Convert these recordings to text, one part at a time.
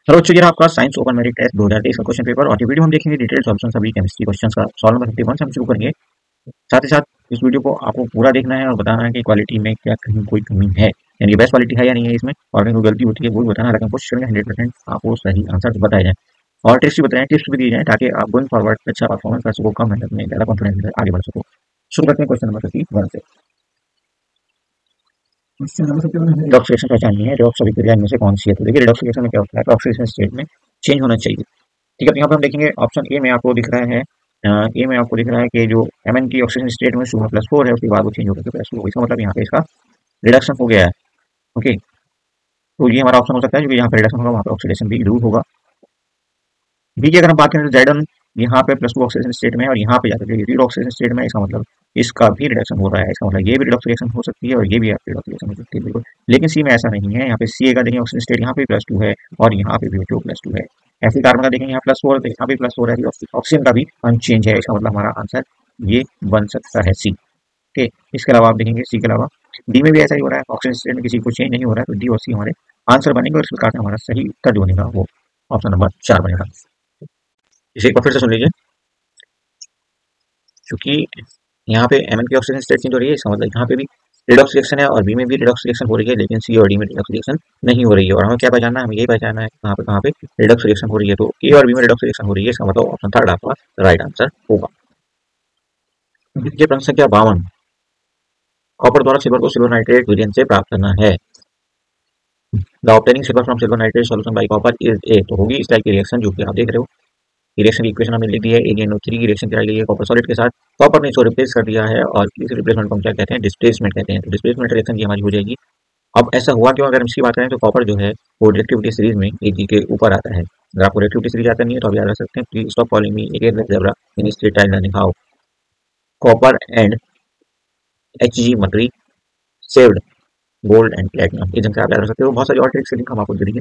Hello बच्चों, ये रहा आपका साइंस ओपन मेरिट टेस्ट 2023 का क्वेश्चन पेपर। और ये वीडियो हम देखेंगे डिटेल सॉल्यूशन सभी केमिस्ट्री क्वेश्चंस का। सवाल नंबर 51 से हम शुरू करेंगे। साथ ही साथ इस वीडियो को आपको पूरा देखना है और बताना है कि क्वालिटी में क्या कहीं कोई कमी है, यानी बेस्ट क्वालिटी है या नहीं है इसमें, और अगर कोई गलती होती है वो भी बताना है। लेकिन कोशिश करेंगे 100% आपको सही आंसर बताए जाए और टिप्स भी बताएं, टिप्स भी दिए जाए ताकि आप गोइंग फॉरवर्ड अच्छा परफॉर्मेंस कर सको, कम मेहनत में ज़्यादा कॉन्फिडेंस में आगे बढ़ सको। शुरू करते हैं क्वेश्चन नंबर 51 से। रिडॉक्स रिएक्शन पहचानिए है। रिडॉक्स अभिक्रिया इनमें से कौन सी है? तो देखिए, रिडॉक्स रिएक्शन में क्या होता है, ऑक्सीडेशन स्टेट में चेंज होना चाहिए। ठीक है, तो यहाँ पे हम देखेंगे ऑप्शन ए में आपको दिख रहा है, ए में आपको दिख रहा है कि जो एमएन की ऑक्सीजन स्टेट में सुबह +4 है, उसके बाद वो चेंज होकर के +2 हो। इसका मतलब यहाँ पे इसका रिडक्शन हो गया है। ओके, तो ये हमारा ऑप्शन हो सकता है, क्योंकि यहाँ पे रिडक्शन होगा वहाँ पे ऑक्सीडेशन भी जरूर होगा। बी की अगर हम बात करें तो जाइडन यहाँ पे +2 ऑक्सीजन स्टेट में है और यहाँ पे जाकर के 0 ऑक्सीजन स्टेट में, इसका मतलब इसका भी रिडक्शन हो रहा है। इसका मतलब ये भी रिडक्स रिएक्शन हो सकती है और ये भी रिडक्स रिएक्शन हो सकती है, बिल्कुल। लेकिन सी में ऐसा नहीं है। यहाँ पे सी का देखेंगे ऑक्सीजन स्टेट यहाँ पे +2 है और यहाँ पे भी जो +2 है। ऐसे कार्बन का देखेंगे यहाँ +4 है, यहाँ पे +4 है, ऑक्सीजन का भी अनचेंज है। इसका मतलब हमारा आंसर ये बन सकता है सी। ओके, इसके अलावा आप देखेंगे सी के अलावा डी में भी ऐसा ही हो रहा है, ऑक्सीजन स्टेट में किसी को चेंज नहीं हो रहा है, तो डी और सी हमारे आंसर बनेंगे और इस प्रकार से हमारा सही उत्तर जो बनेगा वो ऑप्शन नंबर 4 बनेगा। इसे एक बार फिर से सुन लीजिए। क्योंकि यहाँ पे एमएन की ऑक्सीजन स्टेट चेंज हो रही है, इसका मतलब यहाँ पे भी रिडॉक्स रिएक्शन है और बी में भी रिडॉक्स रिएक्शन हो रही है, लेकिन सी और डी में रिडॉक्स रिएक्शन नहीं हो रही है। और हमें क्या पहचानना है, हमें यही पहचानना है कहाँ पे रिडॉक्स रिएक्शन हो रही है। तो ए और बी में रिडॉक्स रिएक्शन हो रही है, इसका मतलब ऑप्शन थर्ड आपका राइट आंसर होगा। प्रश्न संख्या 52, कॉपर द्वारा सिल्वर को सिल्वर नाइट्रेट वेरिएंट से प्राप्त करना है। The obtaining silver from silver nitrate solution bye copper is a, तो होगी इस टाइप की रिएक्शन जो कि आप देख रहे हो। रिएक्शन की इक्वेशन हमने लिख दी है, AgNO3 की रिएक्शन कराई गई है कॉपर सॉलिड के साथ। कॉपर ने इसको रिप्लेस कर दिया है और इस रिप्लेसमेंट को हम क्या कहते हैं, डिस्प्लेसमेंट कहते हैं। तो डिस्प्लेसमेंट रिएक्शन की हमारी हो जाएगी। अब ऐसा हुआ क्यों, अगर हम इसकी बात करें तो कॉपर जो है वो रिएक्टिविटी सीरीज में Ag के ऊपर आता है। अगर आपको रिएक्टिविटी सीरीज आता नहीं है तो आप याद रख सकते हैं, please stop calling me again like zebra in straight line learning how. Copper and Hg saved gold and platinum, ये जंग से आप याद रख सकते हो। बहुत सारी और ट्रिक्स की लिंक हम आपको दे देंगे,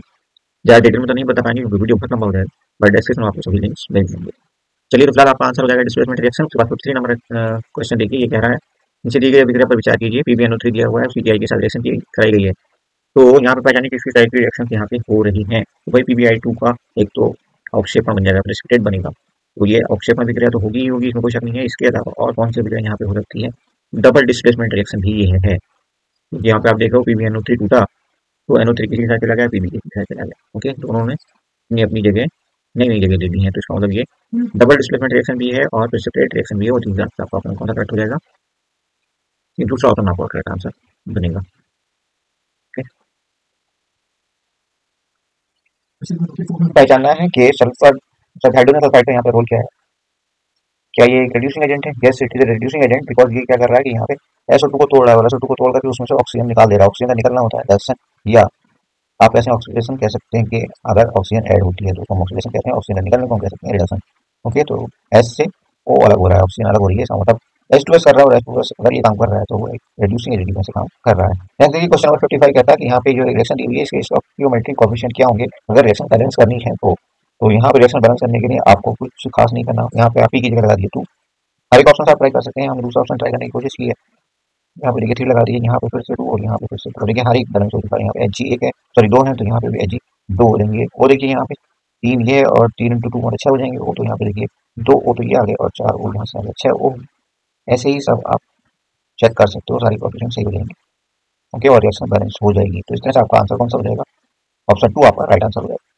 ज़्यादा डिटेल में तो नहीं बता पाएंगे क्योंकि वीडियो बहुत लंबा हो जाएगा, बट डिस्क्रिप्शन में आपको सभी लिंक्स मिल जाएंगे। चलिए, तो फिलहाल आपका आंसर हो जाएगा डिस्प्लेसमेंट रिएक्शन। उसके बाद 53 नंबर क्वेश्चन देखिए, ये कह रहा है नीचे दी गई अभिक्रिया पर विचार कीजिए। PbNO3 दिया हुआ है, PBI के साथ रिएक्शन की कराई गई है। तो यहाँ पे पहचानिए किस टाइप की रिएक्शन यहाँ पे हो रही है। तो भाई PbI2 का एक तो अवक्षेपण बन जाएगा, प्रेसिपिटेट बनेगा। तो ये अवक्षेपण अभिक्रिया तो होगी ही होगी, इसमें कोई शक नहीं है। इसके अलावा और कौन सी अभिक्रिया यहाँ पे हो सकती है, डबल डिस्प्लेसमेंट रिएक्शन भी ये है। यहाँ पे आप देख रहे हो PbNO3 टूटा तो NO3 किसी के साथ चला गया, Pb किसी के साथ चला गया। ओके, तो उन्होंने अपनी अपनी जगह नई नई जगह ले ली है। तो इसका मतलब ये डबल डिस्प्लेसमेंट रिएक्शन भी है और प्रेसिपिटेट रिएक्शन भी है। वो चीज़ आपका ऑप्शन कौन सा करेक्ट हो जाएगा, ये दूसरा ऑप्शन आपका करेक्ट आंसर बनेगा। ओके, पहचानना है कि सल्फर जब हाइड्रोजन सल्फाइड का यहाँ पे रोल क्या है। क्या ये एक रिड्यूसिंग एजेंट है? Yes, it is a reducing agent, because ये क्या कर रहा है कि यहाँ पे SO2 को तोड़ रहा है और SO2 को तोड़ करके उसमें से ऑक्सीजन निकाल दे रहा है। ऑक्सीजन का निकलना होता है रिडक्शन, या आप ऐसे ऑक्सीडेशन कह सकते हैं कि अगर ऑक्सीजन ऐड होती है तो हम ऑक्सीडेशन कहते हैं, ऑक्सीजन निकलने को हम कह सकते हैं रिडक्शन। ओके, तो S से O अलग हो रहा है, ऑक्सीजन अलग हो रही है, इसका मतलब H2S कर रहा है और H2S अगर ये काम कर रहा है तो वो एक रिड्यूसिंग एजेंट से काम कर रहा है। नेक्स्ट देखिए, क्वेश्चन नंबर 55 कहता है कि यहाँ पे जो रिएक्शन दी हुई है इसके स्टोइकियोमेट्रिक कोएफिशिएंट क्या होंगे अगर रिएक्शन बैलेंस करनी है तो यहाँ पे रिएक्शन बैलेंस करने के लिए आपको कुछ खास नहीं करना। यहाँ पे आप ही की जगह लगा दिए 2। हर एक ऑप्शन आप ट्राई कर सकते हैं, हमने दूसरा ऑप्शन ट्राई करने की कोशिश की है। यहाँ पे देखिए 3 लगा दिए, यहाँ पे फिर से 2 और यहाँ पे फिर से 2। देखिए हर एक बैलेंस हो चुका है। यहाँ पे Hg 1 है, सॉरी 2 है, तो यहाँ पे भी Hg 2 हो जाएंगे। वो देखिए यहाँ पे 3 ये और 3 × 2 और 6 हो जाएंगे। वो तो यहाँ पे देखिए 2 O तो ये आ गए और 4 O यहाँ से आ गए, 6 O। ऐसे ही सब आप चेक कर सकते हो, सारी कोएफिशिएंट सही हो जाएंगे। ओके, और रिएक्शन बैलेंस हो जाएगी। तो इस तरह से आपका आंसर कौन सा हो जाएगा, ऑप्शन 2 आपका राइट आंसर हो जाएगा।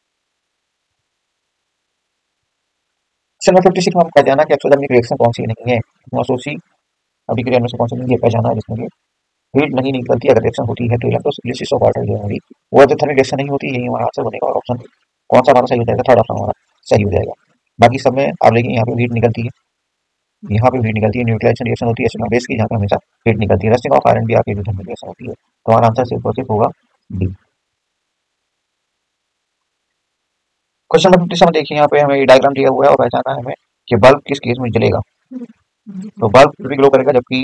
क्वेश्चन नंबर 56 में हम पहचाना कि एक्सोथर्मिक रिएक्शन कौन सी नहीं है। मौसोसी अभिक्रिया में से कौन सी नहीं है पहचाना है, जिसमें कि हीट नहीं निकलती अगर रिएक्शन होती है तो इलेक्ट्रोलिसिस ऑफ वाटर जो है वो एक्सोथर्मिक रिएक्शन नहीं होती, यही हमारा आंसर बनेगा। और ऑप्शन कौन सा हमारा सही हो जाएगा, थर्ड ऑप्शन हमारा सही हो जाएगा। बाकी सब में आप देखिए यहाँ पे हीट निकलती है, यहाँ पे हीट निकलती है, न्यूट्रलाइजेशन रिएक्शन होती है एसिड और बेस की, जहाँ पे हमेशा हीट निकलती है। रस्टिंग ऑफ आयरन भी आपकी एक्सोथर्मिक रिएक्शन होती है। तो हमारा आंसर सिर्फ और सिर्फ होगा डी। क्वेश्चन नंबर 57 देखिए, यहाँ पे हमें डायग्राम दिया हुआ है और पहचाना है हमें कि बल्ब किस केस में जलेगा। तो बल्ब फिर भी ग्लो करेगा जबकि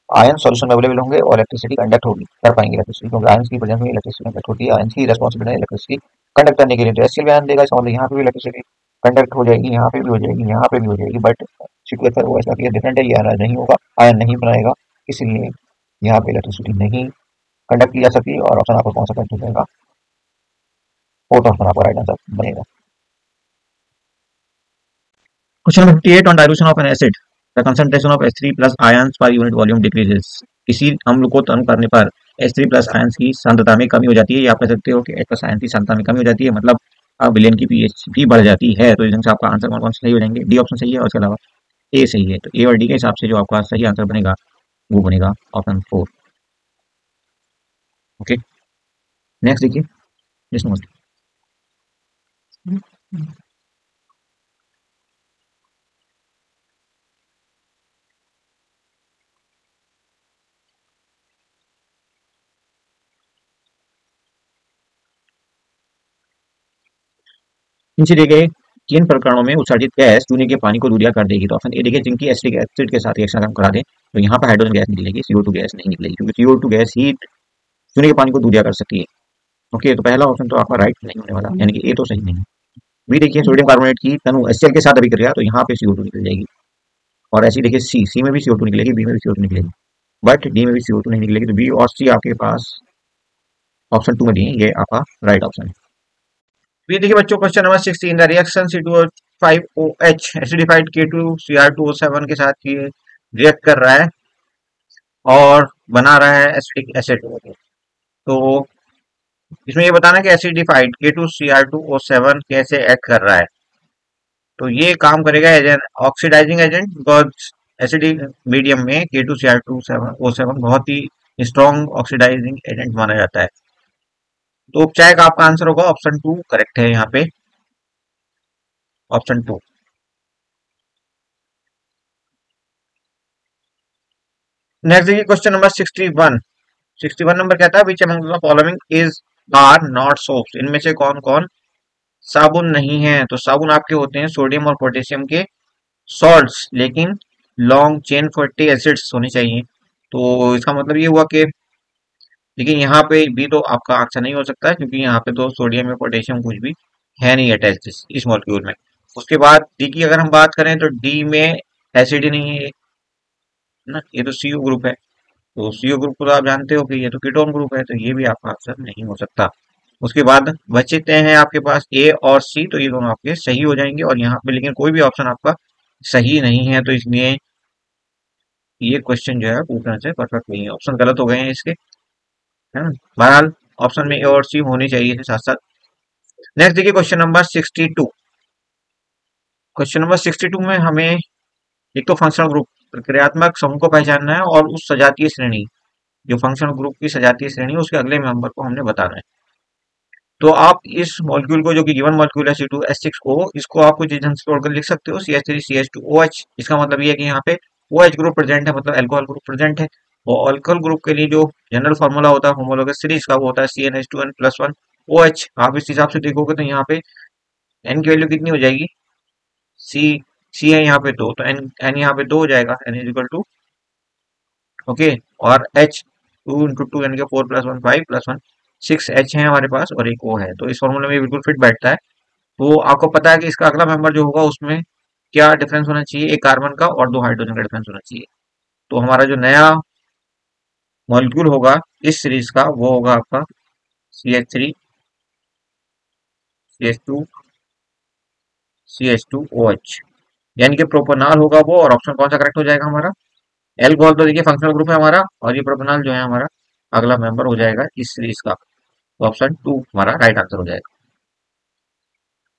आयन सॉल्यूशन में अवेलेबल होंगे और इलेक्ट्रिसिटी कंडक्ट होगी, कर पाएंगे इलेक्ट्रिसिटी, क्योंकि आयन की प्रेजेंस में इलेक्ट्रिसिटी कंडक्ट होती है। आयन की रिस्पॉन्सिबिलिटी है इलेक्ट्रिसिटी कंडक्ट करने के लिए। तो एससीएल बयान देगा, इसका मतलब यहाँ पे भी इलेक्ट्रिसिटी कंडक्ट हो जाएगी, यहाँ पे भी हो जाएगी, यहाँ पे भी हो जाएगी। बट सिचुएशन वो ऐसा डिफरेंट है, ये आयन नहीं होगा, आयन नहीं बनाएगा, इसलिए यहाँ पे इलेक्ट्रिसिटी नहीं कंडक्ट की जा सकती। और ऑप्शन आपको कौन सा करेक्ट हो जाएगा, फोर्थ ऑप्शन आपका राइट आंसर बनेगा। Question number 58 on dilution of N acid the concentration of H3 plus ions per unit volume decreases. किसी अम्ल को तनु करने पर H3 प्लस आयंस की सांद्रता में कमी हो जाती है, या आप कह सकते हो कि H प्लस आयंस की सांद्रता में कमी हो जाती है, मतलब विलेन की पीएच भी बढ़ जाती है। तो इसमें से आपका आंसर कौन कौन सही हो जाएंगे? डी ऑप्शन सही है और उसके अलावा ए सही है। तो ए और डी के हिसाब से जो आपका सही आंसर बनेगा वो बनेगा ऑप्शन 4। ओके, नेक्स्ट देखिए। जिस नंबर नीचे दिए गए किन प्रकरणों में उत्सर्जित गैस चूने के पानी को दूरिया कर देगी? तो ऑप्शन ए देखिए, जिनकी एसिटिक एसिड के साथ रिएक्शन हम करा दें तो यहाँ पर हाइड्रोजन गैस निकलेगी, CO2 गैस नहीं निकलेगी, क्योंकि CO2 गैस ही चूने के पानी को दूरिया कर सकती है। ओके, तो पहला ऑप्शन तो आपका राइट नहीं होने वाला, यानी कि ए तो सही नहीं है। बी देखिए, सोडियम कार्बोनेट की तनु HCl के साथ अभिक्रिया, तो यहाँ पे CO2 निकल जाएगी। और ऐसी देखिए सी में भी CO2 निकलेगी, बी में भी CO2 निकलेगी, बट डी में भी CO2 नहीं निकलेगी। तो बी और सी आपके पास ऑप्शन 2 में दिए, ये आपका राइट ऑप्शन है। ये देखिए बच्चों, question number 16 the reaction C2H acidified K2Cr2O7 के साथ ये रिएक्ट कर रहा है और बना रहा है एसिटिक एसिड। तो इसमें ये बताना कि एसिडिफाइड K2Cr2O7 कैसे एक्ट कर रहा है। तो ये काम करेगा as an oxidizing agent, because acidic medium में K2Cr2O7 बहुत ही स्ट्रॉन्ग ऑक्सीडाइजिंग एजेंट माना जाता है। तो चाहे का आपका आंसर होगा ऑप्शन 2 करेक्ट है यहाँ पे, ऑप्शन 2। नेक्स्ट देखिए क्वेश्चन नंबर 61 नंबर कहता है which among the following is are not soaps. इनमें से कौन कौन साबुन नहीं है? तो साबुन आपके होते हैं सोडियम और पोटेशियम के सॉल्ट्स, लेकिन लॉन्ग चेन फैटी एसिड्स होनी चाहिए। तो इसका मतलब ये हुआ कि, लेकिन यहाँ पे भी तो आपका आंसर नहीं हो सकता है, क्योंकि यहाँ पे तो सोडियम या पोटेशियम कुछ भी है नहीं अटैच इस मॉलिक्यूल में। उसके बाद डी की अगर हम बात करें तो डी में एसिड ही नहीं है ना, ये तो सीओ ग्रुप है। तो सीओ ग्रुप को तो आप जानते हो कि ये तो कीटोन ग्रुप है, तो ये भी आपका आंसर नहीं हो सकता। उसके बाद बचते हैं आपके पास ए और सी, तो ये दोनों आपके सही हो जाएंगे। और यहाँ पे लेकिन कोई भी ऑप्शन आपका सही नहीं है, तो इसलिए ये क्वेश्चन जो है पूछना से परफेक्ट नहीं है, ऑप्शन गलत हो गए हैं इसके, है ना। बहरहाल ऑप्शन में ए और सी होनी चाहिए थे साथ साथ। नेक्स्ट देखिए क्वेश्चन नंबर 62। क्वेश्चन नंबर 62 में हमें एक तो फंक्शनल ग्रुप प्रक्रियात्मक समूह को पहचानना है, और उस सजातीय श्रेणी, जो फंक्शनल ग्रुप की सजातीय श्रेणी है, उसके अगले मेंबर को हमने बताना है। तो आप इस मॉलिक्यूल को, जो कि गिवन मॉलिक्यूल है C2H6 को, इसको आप कुछ ढंग से तोड़कर लिख सकते हो CH3CH2OH। इसका मतलब ये है कि यहाँ पे OH ग्रुप प्रेजेंट है, मतलब अल्कोहल ग्रुप प्रेजेंट है। और अल्कोहल ग्रुप के लिए जो जनरल फॉर्मूला होता है होमोलोगस सीरीज का, वो होता है CnH2n+1OH। आप इस हिसाब से देखोगे तो यहाँ पे n की वैल्यू कितनी हो जाएगी? सी सी है यहाँ पे दो, तो n यहाँ पे 2 हो जाएगा, n is equal to, okay. और H 2 × 2 यानी कि 4+1 5+1 6H है हमारे पास, और एक O है। तो इस फॉर्मूले में बिल्कुल फिट बैठता है। तो आपको पता है कि इसका अगला मेंबर जो होगा उसमें क्या डिफरेंस होना चाहिए? एक कार्बन का और 2 हाइड्रोजन का डिफरेंस होना चाहिए। तो हमारा जो नया मॉलिक्यूल होगा इस सीरीज का, वो होगा आपका CH3 CH2 CH2OH, यानी कि प्रोपोनाल होगा वो। और ऑप्शन कौन सा करेक्ट हो जाएगा हमारा? एल्कोहल तो देखिए फंक्शनल ग्रुप है हमारा, और ये प्रोपोनाल जो है हमारा अगला मेंबर हो जाएगा इस सीरीज का। तो ऑप्शन 2 हमारा राइट आंसर हो जाएगा।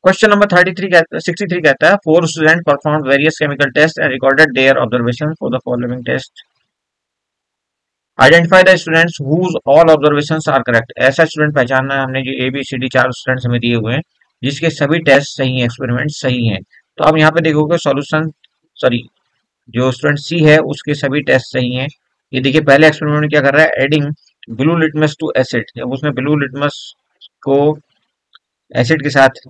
क्वेश्चन नंबर 63 कहता है four student perform various chemical test and recorded their observation for the following test. Identify the students whose all observations are correct. ऐसा स्टूडेंट पहचानना है हमने, जो ABCD 4 स्टूडेंट्स हमें दिए हुए हैं, जिसके सभी टेस्ट सही हैं, एक्सपेरिमेंट सही हैं। तो आप यहाँ पे देखोगे सॉल्यूशन, सॉरी, जो स्टूडेंट सी है उसके सभी टेस्ट सही हैं। ये देखिए पहले एक्सपेरिमेंट में क्या कर रहा है, adding blue litmus to acid. जब उसने ब्लू लिटमस को एसिड के साथ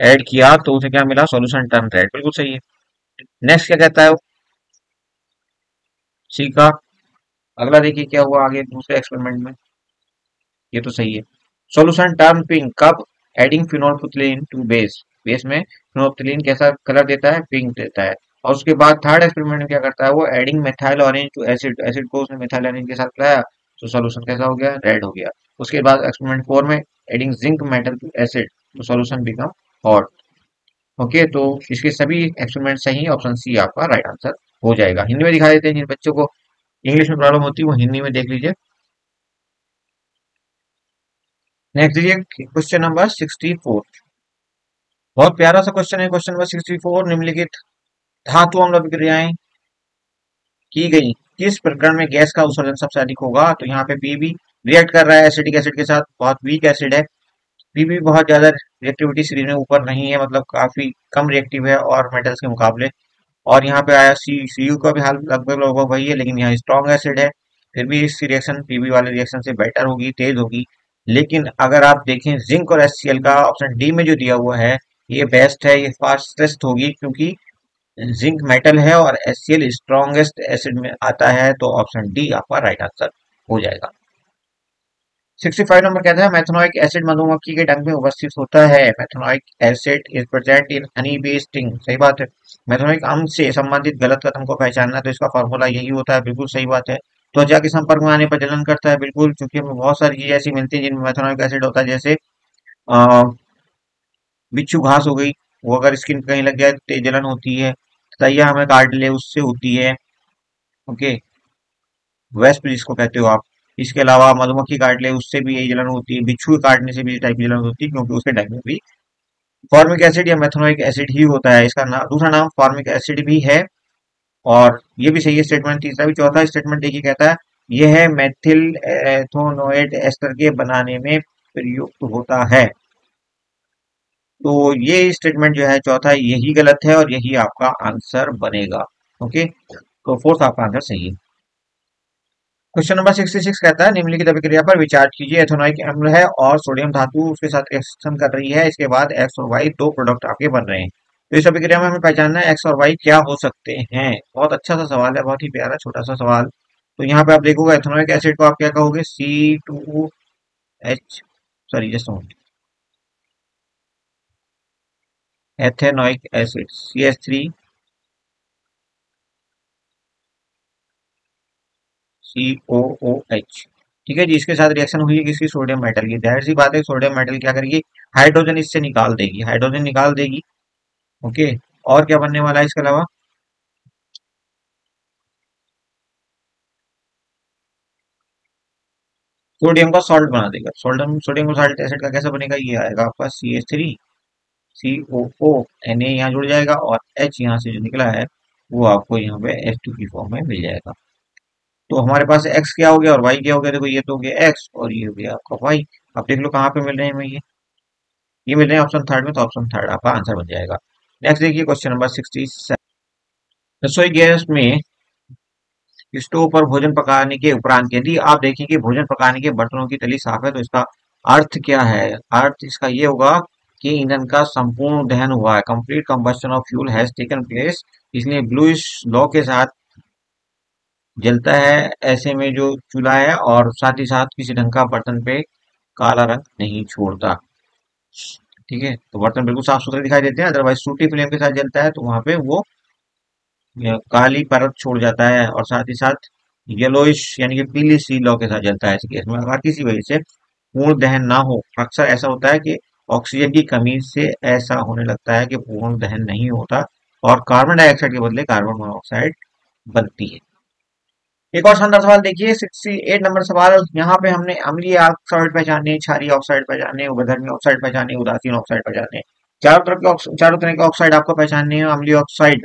ऐड किया तो उसे क्या मिला? सॉल्यूशन टर्न रेड, बिल्कुल सही है। नेक्स्ट क्या कहता है सी का? अगला देखिए क्या हुआ आगे दूसरे एक्सपेरिमेंट में, ये तो सही है। सॉल्यूशन टर्न पिंक कब? Adding phenolphthalein to base. Base में फिनोल्फथलीन कैसा कलर देता है? पिंक देता है। और उसके बाद थर्ड एक्सपेरिमेंट में क्या करता है वो? Adding methyl orange to acid. Acid को उसने मेथाइल ऑरेंज के साथ मिलाया, तो सॉल्यूशन कैसा हो गया? रेड हो गया। उसके बाद एक्सपेरिमेंट 4 में adding zinc metal to acid तो सॉल्यूशन बिकम हॉट। ओके, तो इसके सभी एक्सपेरिमेंट सही, ऑप्शन सी आपका राइट आंसर हो जाएगा। हिंदी में दिखा देते हैं, जिन बच्चों को इंग्लिश में प्रॉब्लम होती है वो हिंदी में देख लीजिए। नेक्स्ट देखिए क्वेश्चन नंबर 64। बहुत प्यारा सा क्वेश्चन है क्वेश्चन नंबर 64। निम्नलिखित धातु अम्ल अभिक्रियाएं की गई किस प्रकरण में गैस का उत्सर्जन सबसे अधिक होगा? तो यहाँ पे पीबी रिएक्ट कर रहा है एसिटिक एसिड के साथ, बहुत वीक एसिड है। पीबी बहुत ज्यादा रिएक्टिविटी सीरीज में ऊपर नहीं है, मतलब काफी कम रिएक्टिव है और मेटल्स के मुकाबले। और यहाँ पे आया सी यू का भी हाल लगभग लगभग वही है, लेकिन यहाँ स्ट्रॉन्ग एसिड है। फिर भी इसकी रिएक्शन पीबी वाले रिएक्शन से बेटर होगी, तेज होगी। लेकिन अगर आप देखें जिंक और एचसीएल का ऑप्शन डी में जो दिया हुआ है, ये बेस्ट है, ये फास्टेस्ट होगी, क्योंकि जिंक मेटल है और एचसीएल स्ट्रॉन्गेस्ट एसिड में आता है। तो ऑप्शन डी आपका राइट आंसर हो जाएगा। 65 नंबर कहता है मेथनोइक एसिड मधुमक्खी के डंक में उपस्थित होता है। Methanoic acid is present in honey bee sting. सही बात है। मेथनोइक अम्ल से संबंधित गलत कथन को पहचानना, तो इसका फॉर्मूला यही होता है, बिल्कुल सही बात है। त्वचा के संपर्क में आने पर जलन करता है, बिल्कुल, क्योंकि हमें बहुत सारी चीजें ऐसी मिलती हैं जिनमें मेथनोइक एसिड होता है, जैसे अ, बिच्छू घास हो गई, वो अगर स्किन पे कहीं लग जाए तो तेज जलन होती है। ततैया हमें काट ले उससे होती है। ओके, वेस्प जिसको कहते हो आप। इसके अलावा मधुमक्खी काट ले उससे भी यही जलन होती है, बिच्छू के काटने से भी इस टाइप की जलन होती है, क्योंकि उसके डंक में भी फॉर्मिक एसिड या मेथनोइक एसिड ही होता है। इसका दूसरा नाम फॉर्मिक एसिड भी है। और ये भी सही है स्टेटमेंट। तीसरा भी। चौथा स्टेटमेंट देखिए कहता है यह है मेथिल एथोनोएट एस्टर के बनाने में प्रयुक्त होता है। तो ये स्टेटमेंट जो है चौथा, यही गलत है और यही आपका आंसर बनेगा। ओके, तो फोर्थ आपका आंसर सही है। क्वेश्चन नंबर 66 कहता है निम्नलिखित अभिक्रिया पर विचार कीजिए। एथेनॉइक अम्ल है और सोडियम धातु उसके साथ रिएक्शन कर रही है। इसके बाद एक्स और वाई दो प्रोडक्ट आपके बन रहे हैं। तो इस अभिक्रिया में हमें पहचानना है एक्स और वाई क्या हो सकते हैं। बहुत अच्छा सा सवाल है, बहुत ही प्यारा छोटा सा सवाल। तो यहाँ पे आप देखोगे एथेनॉइक एसिड को आप क्या कहोगे, C2H, sorry just ethanoic acid CH3COOH। ठीक है जी, इसके साथ रिएक्शन हुई है किसकी, सोडियम मेटल की। जाहिर सी बात है सोडियम मेटल क्या करेगी, हाइड्रोजन इससे निकाल देगी, हाइड्रोजन निकाल देगी। ओके, और क्या बनने वाला है इसके अलावा, सोडियम का सॉल्ट बना देगा। सोडियम सोडियम का सॉल्ट एसिड का कैसे बनेगा, ये आएगा आपका CH3COO, Na यहाँ जुड़ जाएगा और H यहाँ से जो निकला है वो आपको यहाँ पे H2 की फॉर्म में मिल जाएगा। तो हमारे पास x क्या हो गया और y क्या हो गया, देखो ये तो हो गया x और ये हो गया आपका y। अब देख लो कहाँ पे मिल रहे हैं हमें, ये मिल रहे हैं ऑप्शन थर्ड में, तो ऑप्शन थर्ड आपका आंसर बन जाएगा। नेक्स्ट देखिए क्वेश्चन नंबर 67। रसोई गैस में स्टोव पर भोजन पकाने के उपरांत यदि आप देखें कि भोजन पकाने के बर्तनों की तली साफ है, तो इसका अर्थ क्या है? अर्थ इसका ये होगा कि ईंधन का संपूर्ण दहन हुआ है, complete combustion of fuel has taken place. इसलिए ब्लूइश लौ के साथ जलता है ऐसे में जो चूल्हा है, और साथ ही साथ किसी ढंग का बर्तन पे काला रंग नहीं छोड़ता। ठीक है, तो बर्तन बिल्कुल साफ सुथरे दिखाई देते हैं। अदरवाइज सूटी फ्लेम के साथ जलता है तो वहां पे वो काली परत छोड़ जाता है, और साथ ही साथ येलोइश यानी कि पीली सी लौ के साथ जलता है। इस केस में अगर किसी वजह से पूर्ण दहन ना हो, अक्सर ऐसा होता है कि ऑक्सीजन की कमी से ऐसा होने लगता है कि पूर्ण दहन नहीं होता और कार्बन डाइऑक्साइड के बदले कार्बन मोनोऑक्साइड बनती है। एक और शानदार सवाल देखिए 68 नंबर सवाल। यहाँ पे हमने अम्लीय ऑक्साइड पहचाने, क्षारीय ऑक्साइड पहचाने, उभयधर्मी ऑक्साइड पहचाने, उदासीन ऑक्साइड पहचाने। चारों तरह के ऑक्साइड आपको पहचानने हैं। अम्लीय ऑक्साइड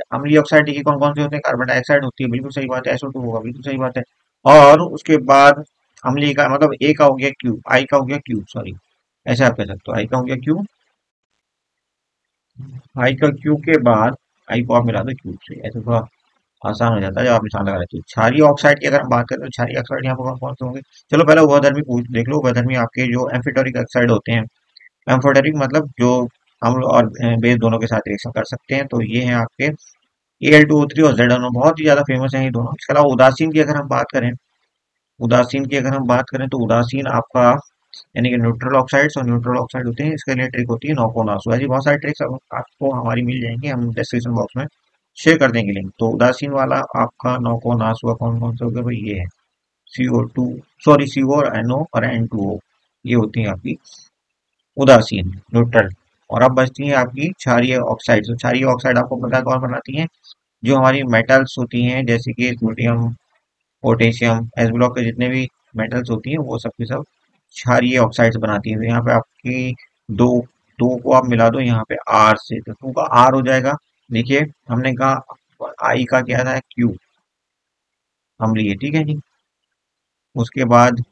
देखिए कौन कौन से होते हैं, कार्बन डाइऑक्साइड होती है, बिल्कुल सही बात है। SO2 होगा, बिल्कुल सही बात है। और उसके बाद अम्लीय का मतलब ए का हो गया क्यू, आई का हो गया क्यू, सॉरी ऐसे आप कह सकते हो, आई का हो गया क्यू, आई का क्यू के बाद आई को आप मिला दो क्यू से, ऐसे थोड़ा आसान हो जाता है जब आप निशान लगा लेते हो। क्षारीय ऑक्साइड की अगर हम बात करें तो क्षारीय ऑक्साइड यहाँ पर कौन कौन से होंगे, चलो पहले उभयधर्मी पूछ देख लो। उभयधर्मी आपके जो एम्फिटोरिक ऑक्साइड होते हैं, एम्फोटेरिक मतलब जो अम्ल और बेस दोनों के साथ रिएक्शन कर सकते हैं, तो ये हैं आपके Al2O3 और ZNO, बहुत ही ज्यादा फेमस है ये दोनों। इसके अलावा उदासीन की अगर हम बात करें, तो उदासीन आपका यानी कि न्यूट्रल ऑक्साइड्स और न्यूट्रल ऑक्साइड होते हैं। इसके लिए ट्रिक होती है नोको नासो। ऐसी बहुत सारी ट्रिक्स आपको हमारी मिल जाएंगी, हम डिस्क्रिप्शन बॉक्स में शेयर कर देंगे लिंक। तो उदासीन वाला आपका नोको नासो कौन कौन से हो गए भाई, ये है CO2, सॉरी CO और NO और N2O। ये होती है आपकी उदासीन, न्यूट्रल। और अब बचती है आपकी क्षारीय ऑक्साइड। तो क्षारीय ऑक्साइड आपको पता है कौन बनाती है? जो हमारी मेटल्स होती हैं, जैसे कि सोडियम, पोटेशियम, एस ब्लॉक के जितने भी मेटल्स होती हैं वो सब की सब क्षारीय ऑक्साइड्स बनाती हैं। तो यहाँ पे आपकी दो दो को आप मिला दो यहाँ पे आर से, तो टू का आर हो जाएगा। देखिए हमने कहा आई का क्या था, क्यू अम्लीय, ठीक है जी। उसके बाद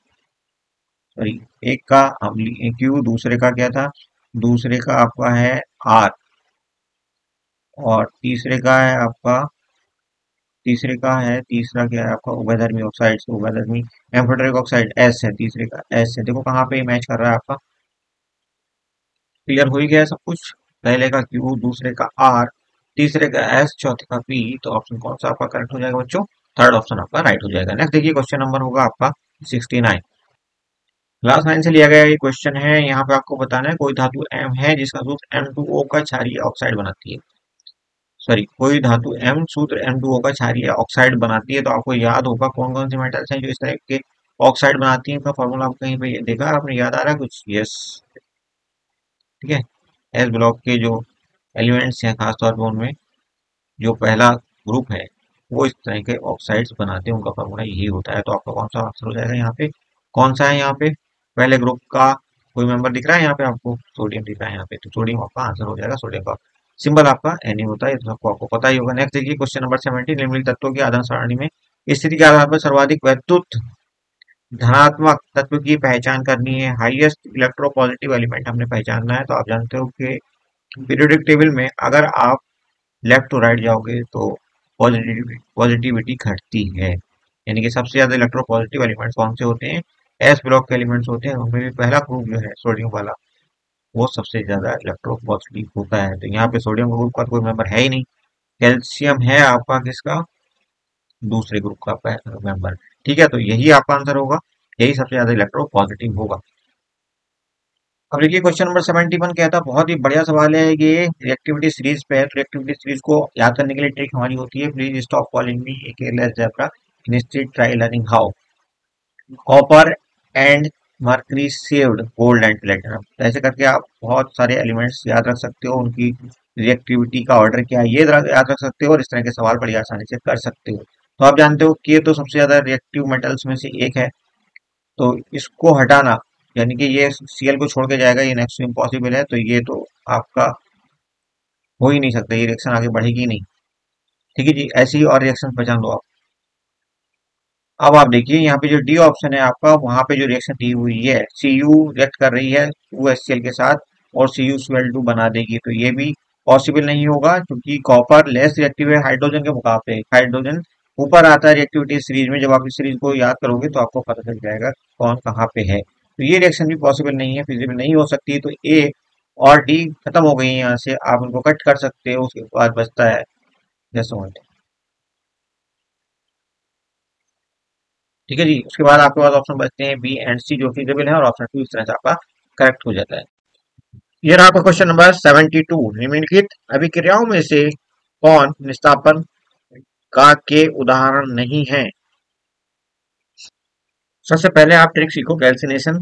सॉरी, एक का अम्लीय क्यू, दूसरे का क्या था, दूसरे का आपका है आर, और तीसरा क्या है आपका उभयधर्मी ऑक्साइड, उभयधर्मी एम्फोटेरिक ऑक्साइड एस है, तीसरे का एस है। देखो कहाँ पे मैच कर रहा है आपका, क्लियर हो ही गया है सब कुछ। पहले का क्यू, दूसरे का आर, तीसरे का एस, चौथे का पी। तो ऑप्शन कौन सा आपका करेक्ट हो जाएगा बच्चों? थर्ड ऑप्शन आपका राइट हो जाएगा। नेक्स्ट देखिए क्वेश्चन नंबर होगा आपका 69। क्लास 9 से लिया गया ये क्वेश्चन है। यहाँ पे आपको बताना है कोई धातु एम है जिसका सूत्र M2O का क्षारीय ऑक्साइड बनाती है। सॉरी, कोई धातु एम सूत्र M2O का क्षारीय ऑक्साइड बनाती है। तो आपको याद होगा कौन कौन सी मेटल्स हैं जो इस तरह के ऑक्साइड बनाती हैं, का फॉर्मूला आप कहीं पे देखा आपने, याद आ रहा है कुछ? यस, ठीक है। एस ब्लॉक के जो एलिमेंट्स हैं खासतौर पर उनमें जो पहला ग्रुप है वो इस तरह के ऑक्साइड्स बनाते हैं, उनका फॉर्मूला यही होता है। तो आपका कौन सा आंसर हो जाएगा यहाँ पे? कौन सा है यहाँ पे पहले ग्रुप का? कोई मेंबर दिख रहा है यहाँ पे आपको? सोडियम दिख रहा है यहाँ पे, तो सोडियम आपका आंसर हो जाएगा। सोडियम का सिंबल आपका Na होता है, ये तो सबको आपको पता ही होगा। नेक्स्ट देखिए क्वेश्चन नंबर 70। निम्नलिखित तत्वों की आदान सारणी में स्थिति के आधार पर सर्वाधिक वैद्युत धनात्मक तत्व की पहचान करनी है। हाईएस्ट इलेक्ट्रोपॉजिटिव एलिमेंट हमने पहचानना है। तो आप जानते हो कि पीरियोडिक टेबल में अगर आप लेफ्ट टू राइट जाओगे तो पॉजिटिविटी घटती है। यानी कि सबसे ज्यादा इलेक्ट्रो पॉजिटिव एलिमेंट्स कौन से होते हैं? एस ब्लॉक के एलिमेंट्स होते हैं। उनमें भी पहला ग्रुप जो है सोडियम वाला, वो सबसे ज्यादा इलेक्ट्रो पॉजिटिव होता है। तो यहाँ पे सोडियम ग्रुप का कोई मेंबर है ही नहीं। कैल्शियम है आपका किसका? दूसरे ग्रुप का मेंबर। ठीक है, तो यही आपका आंसर होगा, यही सबसे ज्यादा इलेक्ट्रो पॉजिटिव होगा। अब देखिए क्वेश्चन नंबर 71 कहता है, बहुत ही बढ़िया सवाल है ये, रिएक्टिविटी सीरीज पे है। तो रिएक्टिविटी सीरीज को याद करने के लिए ट्रिक हमारी होती है, please stop calling me a careless zebra, instead try learning how. Copper and mercury saved gold and platinum. ऐसे करके आप बहुत सारे एलिमेंट्स याद रख सकते हो, उनकी रिएक्टिविटी का ऑर्डर क्या है ये याद रख सकते हो, और इस तरह के सवाल बड़ी आसानी से कर सकते हो। तो आप जानते हो कि ये तो सबसे ज्यादा रिएक्टिव मेटल्स में से एक है, तो इसको हटाना, यानी कि ये Cl को छोड़ के जाएगा, ये नेक्स्ट इम्पॉसिबल है। तो ये तो आपका हो ही नहीं सकता, ये रिएक्शन आगे बढ़ेगी ही नहीं। ठीक है जी, ऐसी ही और रिएक्शन पहचान लो आप। अब आप देखिए यहाँ पे जो डी ऑप्शन है आपका, वहां पे जो रिएक्शन दी हुई है, Cu रिएक्ट कर रही है 2HCl के साथ और CuCl2 बना देगी। तो ये भी पॉसिबल नहीं होगा, क्योंकि कॉपर लेस रिएक्टिव है हाइड्रोजन के मुकाबले। हाइड्रोजन ऊपर आता है रिएक्टिविटी सीरीज में। जब आप इस सीरीज को याद करोगे तो आपको पता चल जाएगा कौन कहाँ पे है। तो ये रिएक्शन भी पॉसिबल नहीं है, फिजिबल नहीं हो सकती। तो ए और डी खत्म हो गई है, यहाँ से आप उनको कट कर सकते हो। उसके बाद बचता है जैसोल्ट। ठीक है जी, उसके बाद आपके पास ऑप्शन बचते हैं बी एंड सी जो फिजिबल है, और ऑप्शन 2 इस तरह से आपका करेक्ट हो जाता है। ये रहा आपका क्वेश्चन नंबर 72। निम्नलिखित अभिक्रियाओं में से कौन निस्तापन का के उदाहरण नहीं है? सबसे पहले आप ट्रिक सीखो कैल्सिनेशन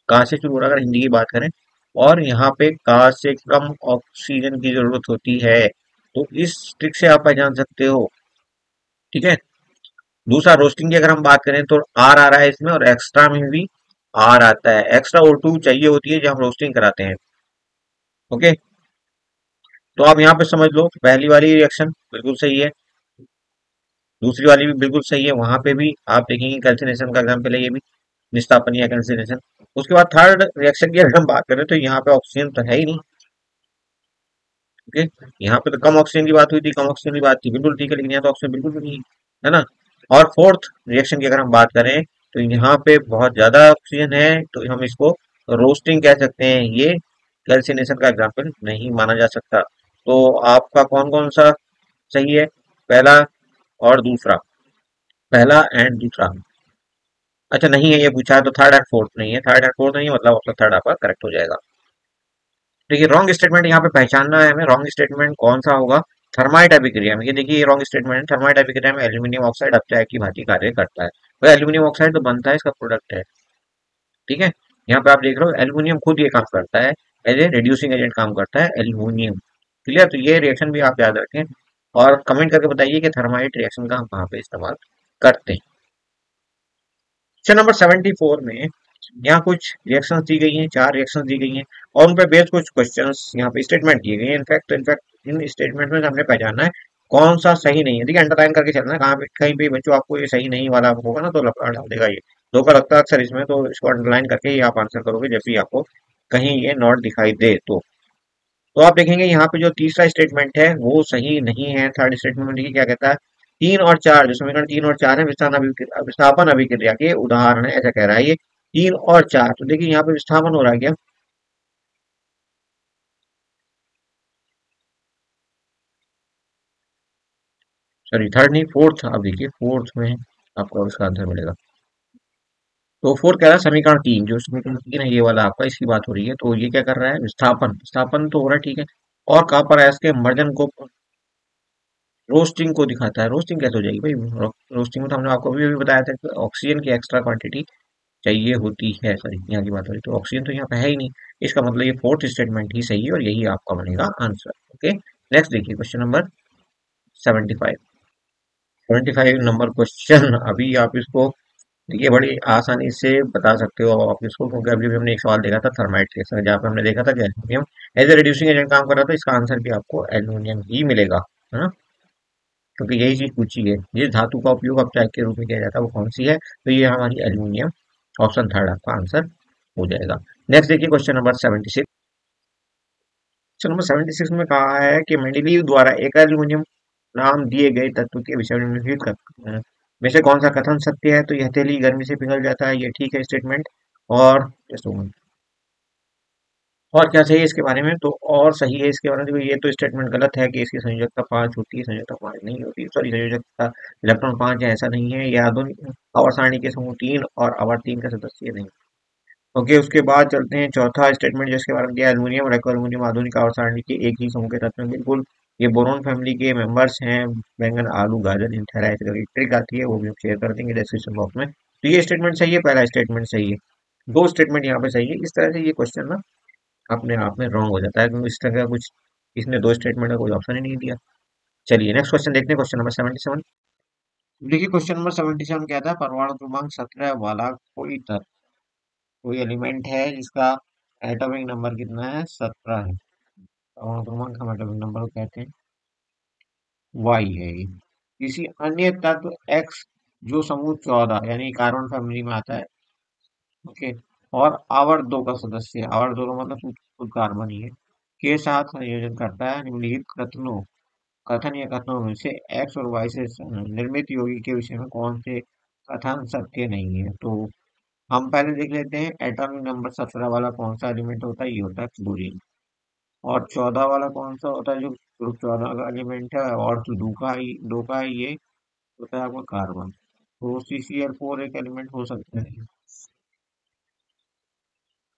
का से शुरू हो रहा है, अगर हिंदी की बात करें। और यहाँ पे का से कम ऑक्सीजन की जरूरत होती है, तो इस ट्रिक से आप पहचान सकते हो। ठीक है। दूसरा, रोस्टिंग की अगर हम बात करें तो आर आ रहा है इसमें, और एक्स्ट्रा में भी आर आता है। एक्स्ट्रा O2 चाहिए होती है जब हम रोस्टिंग कराते हैं। ओके, तो आप यहाँ पे समझ लो, पहली वाली रिएक्शन बिल्कुल सही है, दूसरी वाली भी बिल्कुल सही है। वहां पे भी आप देखेंगे कैल्सिनेशन का एग्जाम्पल है ये भी, निस्तापन या कैल्सिनेशन। उसके बाद थर्ड रिएक्शन की अगर हम बात करें तो यहाँ पे ऑक्सीजन तो है ही नहीं। ओके, यहाँ पे तो कम ऑक्सीजन की बात हुई थी, कम ऑक्सीजन की बात थी, बिल्कुल ठीक है, लेकिन यहाँ तो ऑक्सीजन बिल्कुल भी नहीं है ना। और फोर्थ रिएक्शन की अगर हम बात करें तो यहाँ पे बहुत ज्यादा ऑक्सीजन है, तो हम इसको रोस्टिंग कह सकते हैं। ये कैल्सिनेशन का एग्जाम्पल नहीं माना जा सकता। तो आपका कौन कौन सा सही है? पहला और दूसरा, पहला एंड दूसरा। अच्छा नहीं है ये पूछा है, तो थर्ड एंड फोर्थ नहीं है, थर्ड एंड फोर्थ नहीं है, मतलब आपका थर्ड आपका करेक्ट हो जाएगा। देखिए रॉन्ग स्टेटमेंट यहाँ पे पहचानना है हमें, रॉन्ग स्टेटमेंट कौन सा होगा? थर्माइट अभिक्रिया में, ये देखिए ये रॉन्ग स्टेटमेंट है। थर्माइट अभिक्रिया में एल्यूमिनियम ऑक्साइड अपचायक की भांति कार्य करता है। तो एल्यूमिनियम ऑक्साइड तो बनता है, इसका प्रोडक्ट है। ठीक है, यहाँ पे आप देख रहे हो एल्यूमिनियम खुद ये काम करता है, एज ए रिड्यूसिंग एजेंट काम करता है एल्यूमिनियम। क्लियर, तो ये रिएक्शन भी आप याद रखें और कमेंट करके बताइए कि थर्माइट रिएक्शन का हम कहाँ पे इस्तेमाल करते हैं। क्वेश्चन नंबर 74 में यहाँ कुछ रिएक्शंस दी गई हैं, 4 रिएक्शंस दी गई हैं और उन पर बेस्ड कुछ क्वेश्चंस यहाँ पे स्टेटमेंट दिए गए हैं। इनफैक्ट इन स्टेटमेंट में हमने पहचानना है कौन सा सही नहीं है। देखिए अंडरलाइन करके चलना है, कहाँ पे कहीं पे बच्चों आपको ये सही नहीं वाला होगा ना तो लफड़ा डाल देगा ये, धोखा लगता है अक्सर इसमें, तो इसको अंडरलाइन करके ही आप आंसर करोगे जब भी आपको कहीं ये नॉट दिखाई दे तो आप देखेंगे यहाँ पे जो तीसरा स्टेटमेंट है वो सही नहीं है। थर्ड स्टेटमेंट में देखिए क्या कहता है, 3 और 4 जो समीकरण 3 और 4 है विस्थापन अभिक्रिया के उदाहरण है, ऐसा कह रहा है ये 3 और 4। तो देखिए यहाँ पे विस्थापन हो रहा है क्या, सॉरी थर्ड नहीं फोर्थ, अब देखिए फोर्थ में आपको इसका आंसर मिलेगा। तो फोर्थ कह रहा है समीकरण 3, जो समीकरण 3 है ये वाला आपका, इसकी बात हो रही है। तो ये क्या कर रहा है, विस्थापन विस्थापन तो हो रहा है ठीक है, और कहाँ पर है इसके मर्जन को, रोस्टिंग को दिखाता है। रोस्टिंग कैसे हो जाएगी भाई, रोस्टिंग में तो हमने आपको अभी अभी बताया था कि ऑक्सीजन की एक्स्ट्रा क्वांटिटी चाहिए होती है। सॉरी यहाँ की बात हो रही, तो ऑक्सीजन तो यहाँ पे है ही नहीं, इसका मतलब ये फोर्थ स्टेटमेंट ही सही है और यही आपका बनेगा आंसर। ओके, नेक्स्ट देखिए क्वेश्चन नंबर 75। 75 नंबर क्वेश्चन, अभी आप इसको देखिए बड़ी आसानी से बता सकते हो आप इसको, क्योंकि अभी भी हमने एक सवाल देखा था थर्माइट के साथ जहाँ पे हमने देखा था कि aluminium as a reducing agent काम कर रहा था, इसका आंसर भी आपको एल्यूमिनियम ही मिलेगा, है ना, क्योंकि यही चीज पूछी है, जिस धातु का उपयोग अपचायक के रूप में किया जाता है वो कौन सी है, तो ये हमारी एल्यूमिनियम, ऑप्शन थर्ड आपका आंसर हो जाएगा। नेक्स्ट देखिए क्वेश्चन नंबर 76। क्वेश्चन नंबर 76 में कहा है कि मेंडलीव द्वारा एक एल्यूमिनियम नाम दिए गए तत्व के विषय में निम्नलिखित में से कौन सा कथन सत्य है, तो यह हथेली गर्मी से पिघल जाता है, ये ठीक है स्टेटमेंट। और just a moment। और क्या सही है इसके बारे में, तो और सही है इसके बारे में, देखो ये तो स्टेटमेंट गलत है कि इसकी संयोजकता 5 होती है, संयोजकता 5 नहीं होती, सॉरी संयोजकता इलेक्ट्रॉन 5 है ऐसा नहीं है, यह आधुनिक आवर्त सारणी के समूह 3 और आवर्त 3 का सदस्य नहीं। ओके, उसके बाद चलते हैं चौथा स्टेटमेंट जिसके बारे में दिया, एल्यूमिनियम और एल्यूमिनियम आधुनिक आवर्त सारणी के एक ही समूह के तत्व हैं, बिल्कुल। ये बोरोन फैमिली के मेंबर्स हैं, बैंगन आलू गाजर इंथेरा, इस तरह की ट्रिक आती है वो भी हम शेयर कर देंगे डिस्क्रिप्शन बॉक्स में। तो ये स्टेटमेंट सही है, पहला स्टेटमेंट सही है, दो स्टेटमेंट यहाँ पे सही है। इस तरह से ये क्वेश्चन ना अपने आप में रॉन्ग हो जाता है, क्योंकि इस तरह का कुछ इसने दो स्टेटमेंट का कोई ऑप्शन ही नहीं दिया। चलिए नेक्स्ट क्वेश्चन देखते हैं, क्वेश्चन नंबर 77। देखिए क्वेश्चन नंबर 77 क्या था, परमाणु क्रमांक 17 वाला कोई तत्व, कोई एलिमेंट है जिसका एटॉमिक नंबर कितना है, 17 है। परमाणु क्रमांक हम एटॉमिक नंबर को कहते हैं वाई है ये। किसी अन्य तत्व एक्स जो समूह 14 यानी कार्बन फैमिली में आता है, ओके, और आवर्त 2 का सदस्य है, आवर्त 2 का मतलब शुद्ध कार्बन ही है, के साथ संयोजन करता है, निम्नलिखित कथनों कथन या कथनों में से एक्स और वाई से निर्मित यौगिक के विषय में कौन से कथन सत्य नहीं है। तो हम पहले देख लेते हैं एटॉमिक नंबर 17 वाला कौन सा एलिमेंट होता है, ये होता है क्लोरीन। और 14 वाला कौन सा होता है, जो ग्रुप 14 का एलिमेंट है और जो दो का ही ये होता है आपका कार्बन। तो CCl4 एक एलिमेंट हो सकता है,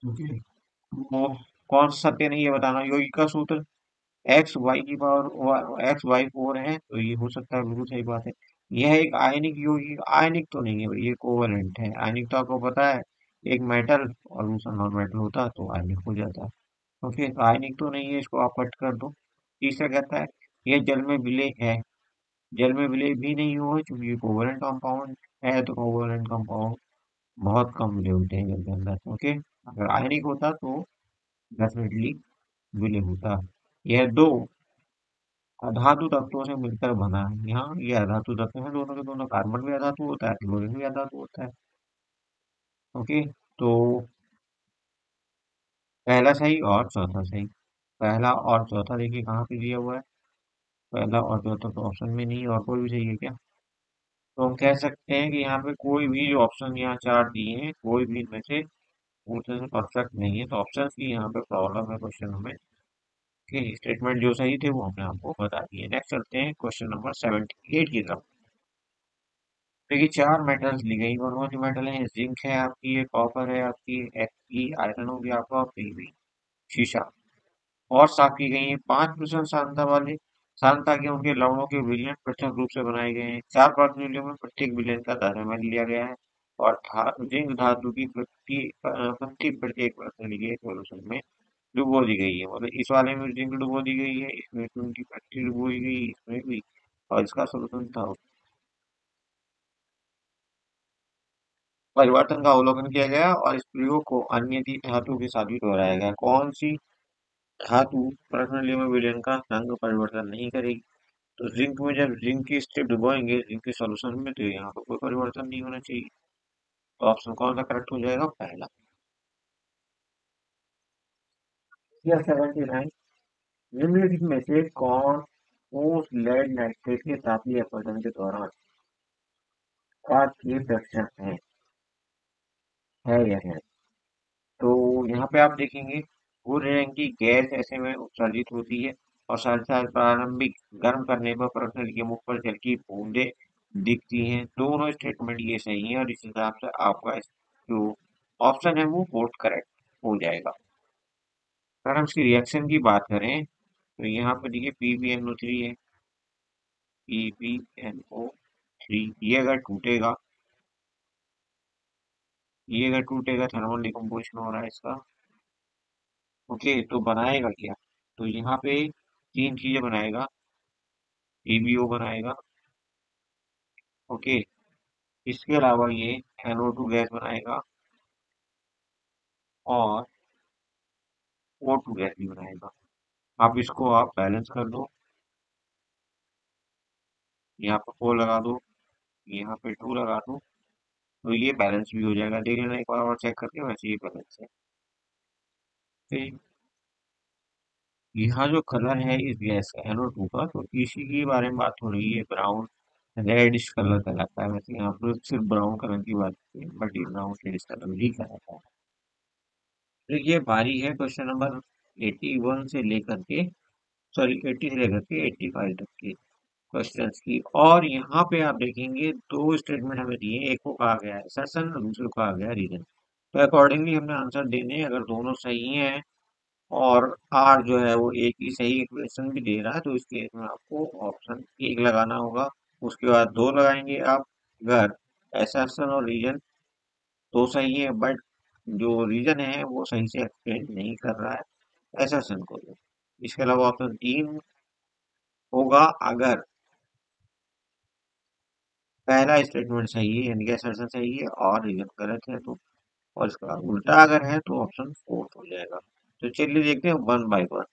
ओके। वो कौन सा सत्य नहीं है बताना, यौगिक का सूत्र एक्स वाई 4 है, तो ये हो सकता है, बिल्कुल सही बात है। यह एक आयनिक यौगिक, आयनिक तो नहीं है भाई, ये कोवलेंट है। आयनिक तो आपको पता है, एक मेटल और दूसरा नॉन मेटल होता है तो आयनिक हो जाता है। ओके, तो आयनिक तो नहीं है, इसको आप कट कर दो। तीसरा कहता है यह जल में विलेय है, जल में विलेय भी नहीं हुआ क्योंकि ये कोवलेंट कंपाउंड है, तो कोवलेंट कंपाउंड बहुत कम विलेय होते हैं जल के अंदर, ओके। अगर आयनिक होता तो डेफिनेटली विलेय होता। यह दो अधातु तत्वों से मिलकर बना है, यहाँ ये अधातु तत्व है, दोनों के दोनों, कार्बन भी अधातु होता है, क्लोरीन भी अधातु होता है, ओके। तो पहला सही और चौथा सही, पहला और चौथा देखिए कहाँ पे दिया हुआ है, पहला और चौथा तो ऑप्शन में नहीं है, और कोई भी सही है क्या, तो हम कह सकते हैं कि यहाँ पे कोई भी जो ऑप्शन यहाँ चार दिए हैं कोई भी इनमें से पूछने से परफेक्ट नहीं है, तो ऑप्शन की यहाँ पे प्रॉब्लम है क्वेश्चन में, कि स्टेटमेंट जो सही थे वो हमने आपको बता दिए। नेक्स्ट चलते हैं क्वेश्चन नंबर 78 की तरफ। देखिए चार मेटल्स ली गई, कौन कौन सी मेटल है, जिंक है आपकी, ये कॉपर है आपकी, आयरन हो गया आपका, पीवी शीशा। और साफ की गई है 5% सांद्रता वाले, सांद्रता के उनके लवणों के विलयन पृथक रूप से बनाए गए हैं, 4 प्रतिनिधियों में प्रत्येक विलयन का दायरा लिया गया है। और जिंक धातु की 50% के सोल्यूशन में डुबो दी गई है। मतलब इस वाले में जिंक डुबो दी गई है, इसमें 20% डुबोई गई, इसमें भी। और इसका सोल्यूशन था। परिवर्तन का अवलोकन किया गया और इस प्रयोग को अन्य धातु के साथ भी दोहराया गया। कौन सी धातु प्रश्न में विलयन का रंग परिवर्तन नहीं करेगी? तो जिंक में जब जिंक की स्टेप डुबोएंगे जिंक के सॉल्यूशन में, तो यहाँ पर कोई परिवर्तन नहीं होना चाहिए। तो ऑप्शन कौन सा करेक्ट हो जाएगा? पहला। या 79, निम्नलिखित में से कौन ठोस लेड नाइट्रेट के तापीय अपवर्तन के दौरान अक्षीय फ्रैक्शन है या है? तो यहाँ पे आप देखेंगे भूरे रंग की गैस ऐसे में उत्सर्जित होती है और साथ साथ प्रारंभिक गर्म करने पर प्रश्नल के मुख पर जल की बूंदें दिखती हैं। दोनों स्टेटमेंट ये सही है और इस हिसाब से आपका जो ऑप्शन है वो वोट करेक्ट हो जाएगा। अगर हम इसकी रिएक्शन की बात करें तो यहाँ पे देखिए PbNO3 है, PbNO3। ये अगर टूटेगा थर्मल डिकम्पोजिशन हो रहा है इसका। ओके, तो बनाएगा क्या? तो यहाँ पे तीन चीजें बनाएगा। EbO बनाएगा। ओके, इसके अलावा ये NO2 गैस बनाएगा और O2 गैस भी बनाएगा। आप इसको आप बैलेंस कर दो, यहाँ पे 4 लगा दो, यहाँ पे 2 लगा दो, तो ये बैलेंस भी हो जाएगा। देख लेना एक बार और चेक करके, वैसे ये बैलेंस है। फिर यहाँ जो कलर है इस गैस का NO2 का, तो इसी के बारे में बात हो रही है। ब्राउन रेडिश कलर कहलाता है। वैसे यहाँ पर सिर्फ ब्राउन कलर की बात की है, बट ये ब्राउन रेडिश कलर भी कहलाता है। तो ये बारी है क्वेश्चन नंबर 81 से लेकर के, सॉरी 80 से लेकर के 85 तक के क्वेश्चंस की। और यहाँ पे आप देखेंगे दो स्टेटमेंट हमें दिए, एक को कहा गया है assertion और दूसरे को कहा गया रीजन। तो अकॉर्डिंगली हमने आंसर देने हैं। अगर दोनों सही हैं और आर जो है वो एक ही सही इक्वेशन भी दे रहा है, तो इस केस में आपको ऑप्शन एक लगाना होगा। उसके बाद दो लगाएंगे आप अगर assertion और रीजन तो सही है, बट जो रीजन है वो सही से एक्सप्लेन नहीं कर रहा है assertion को। इसके अलावा ऑप्शन तीन होगा अगर पहला स्टेटमेंट सही है, यानी कि assertion सही है और रीजन गलत है तो। और इसका उल्टा अगर है तो ऑप्शन फोर्थ हो जाएगा। तो चलिए देखते हैं वन बाय वन।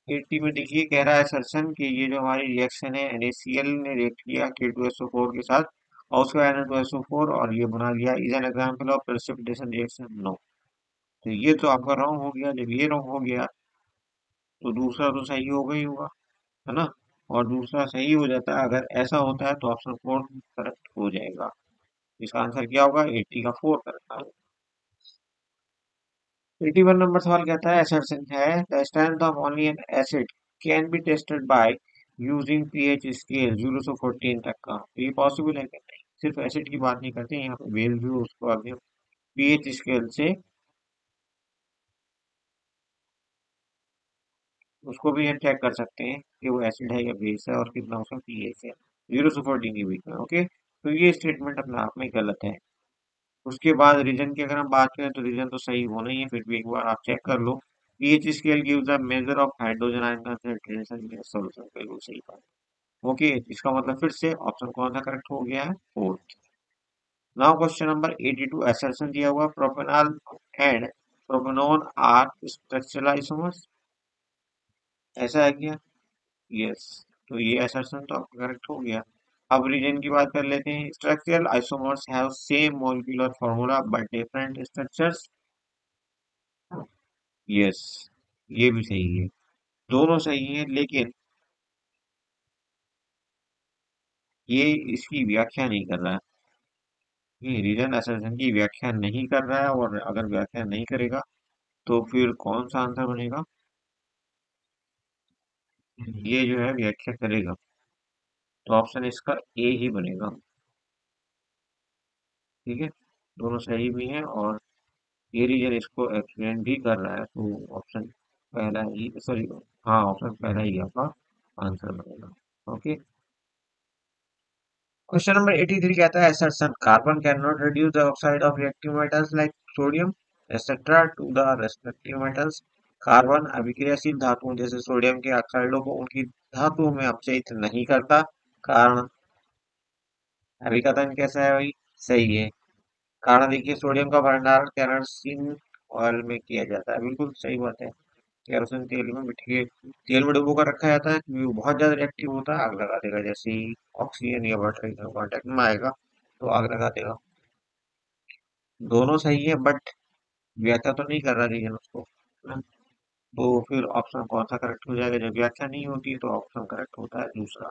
80 में देखिए कह रहा है सर्सन कि ये जो हमारी रिएक्शन है NaCl ने रिएक्ट किया K2SO4 के साथ और उसका Na2SO4 और ये बना लिया is an example of precipitation reaction. No. तो ये तो आपका रॉन्ग हो गया। जब ये रॉन्ग हो गया तो दूसरा तो सही होगा ही होगा, है ना? और दूसरा सही हो जाता है अगर ऐसा होता है तो ऑप्शन फोर करेक्ट हो जाएगा। इसका आंसर क्या होगा? 80 का 4 करेक्ट। 81 नंबर सवाल कहता है assertion है the strength of only an acid can be tested by using pH scale 0 से 14 तक का। तो ये पॉसिबल है कि नहीं? सिर्फ एसिड की बात नहीं करते यहाँ पे बेस भी उसको आगे पीएच स्केल से उसको भी हम चेक कर सकते हैं कि वो एसिड है या बेस है और कितना उसका पीएच है 0 से 14 के बीच में। ओके, तो ये स्टेटमेंट अपने आप में गलत है। उसके बाद रीजन की अगर हम बात करें तो रीजन तो सही होना ही है, फिर भी एक बार आप चेक कर लो। PH scale gives a measure of hydrogen ion concentration in solution. बिल्कुल सही बात। ओके, इसका मतलब फिर से ऑप्शन कौन सा करेक्ट हो गया है? Fourth. Now question number 82 assertion दिया हुआ propanol and propanone are structural isomers. ऐसा है क्या? यस। तो ये असर्शन तो आपका करेक्ट हो गया। अब रीजन की बात कर लेते हैं। Structural isomers have same molecular formula but different structures. Yes, ये भी सही है। दोनों सही है, लेकिन ये इसकी व्याख्या नहीं कर रहा है। ये रीजन असर्शन की व्याख्या नहीं कर रहा है, और अगर व्याख्या नहीं करेगा तो फिर कौन सा आंसर बनेगा? ये जो है व्याख्या करेगा, तो ऑप्शन इसका ए ही बनेगा। ठीक है, दोनों सही भी हैं और ये रीजन इसको एक्सप्लेन भी कर रहा है, तो ऑप्शन पहला ही, सॉरी, हाँ, ऑप्शन पहला ही आपका आंसर बनेगा। ओके। क्वेश्चन नंबर 83 कहता है assertion carbon cannot reduce the oxide of reactive metals like sodium etc to the respective metals। Carbon अभिक्रियाशील धातुओं जैसे सोडियम के ऑक्साइडों को उनकी धातुओं में अपचयित नहीं करता। कारण अभिकथन कैसा है भाई? सही है। कारण देखिए, सोडियम का भंडारण केरोसिन ऑयल में किया जाता है। बिल्कुल सही बात है। केरोसिन तेल में मिट्टी के तेल में डुबो कर रखा जाता है क्योंकि वो बहुत ज्यादा रिएक्टिव होता है, आग लगा देगा। जैसे ही ऑक्सीजन या वाटर कांटेक्ट में आएगा तो आग लगा देगा। दोनों सही है बट व्याख्या तो नहीं कर रहा रीजन उसको, है ना? तो फिर ऑप्शन कौन सा करेक्ट हो जाएगा? जब व्याख्या नहीं होती है तो ऑप्शन करेक्ट होता है दूसरा।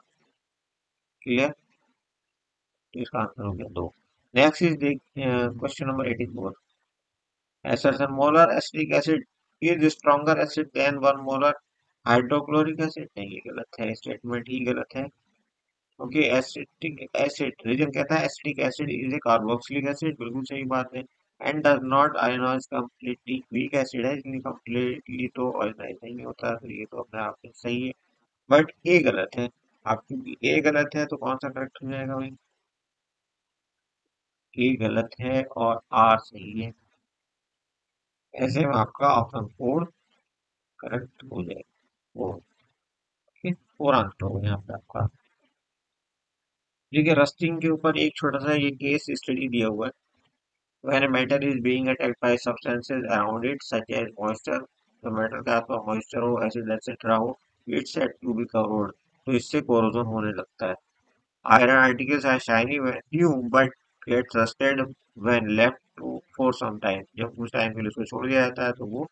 क्लियर? तो इसका आंसर हो गया दो। Next is question number 84। assertion molar acetic acid is stronger acid than 1 molar hydrochloric acid. नहीं, ये गलत है, स्टेटमेंट ही गलत है। ओके, एसिटिक एसिड रीजन कहता है acetic acid is a carboxylic acid. बिल्कुल सही बात है। And does not ionize completely, weak acid है इसलिए कम्प्लीटली तो आयोनाइज नहीं होता। तो ये तो अपने आप में सही है बट ए गलत है। आप क्योंकि ए गलत है तो कौन सा करेक्ट हो जाएगा भाई? ए गलत है और आर सही है। ऐसे में आपका ऑप्शन फोर करेक्ट हो जाएगा। फोर, फोर आंसर हो गया यहाँ पे आपका। देखिए, रस्टिंग के ऊपर एक छोटा सा ये केस स्टडी दिया हुआ है। When a metal is being attacked by substances around it, such as moisture, तो मेटल के आसपास मॉइस्चर हो, एसिड एक्सेट्रा हो, it's set to be corrode, तो इससे कोरोजन होने लगता है। Iron articles are shiny when new but gets rusted when left to for some time, जब कुछ टाइम के लिए उसको छोड़ दिया जाता है तो वो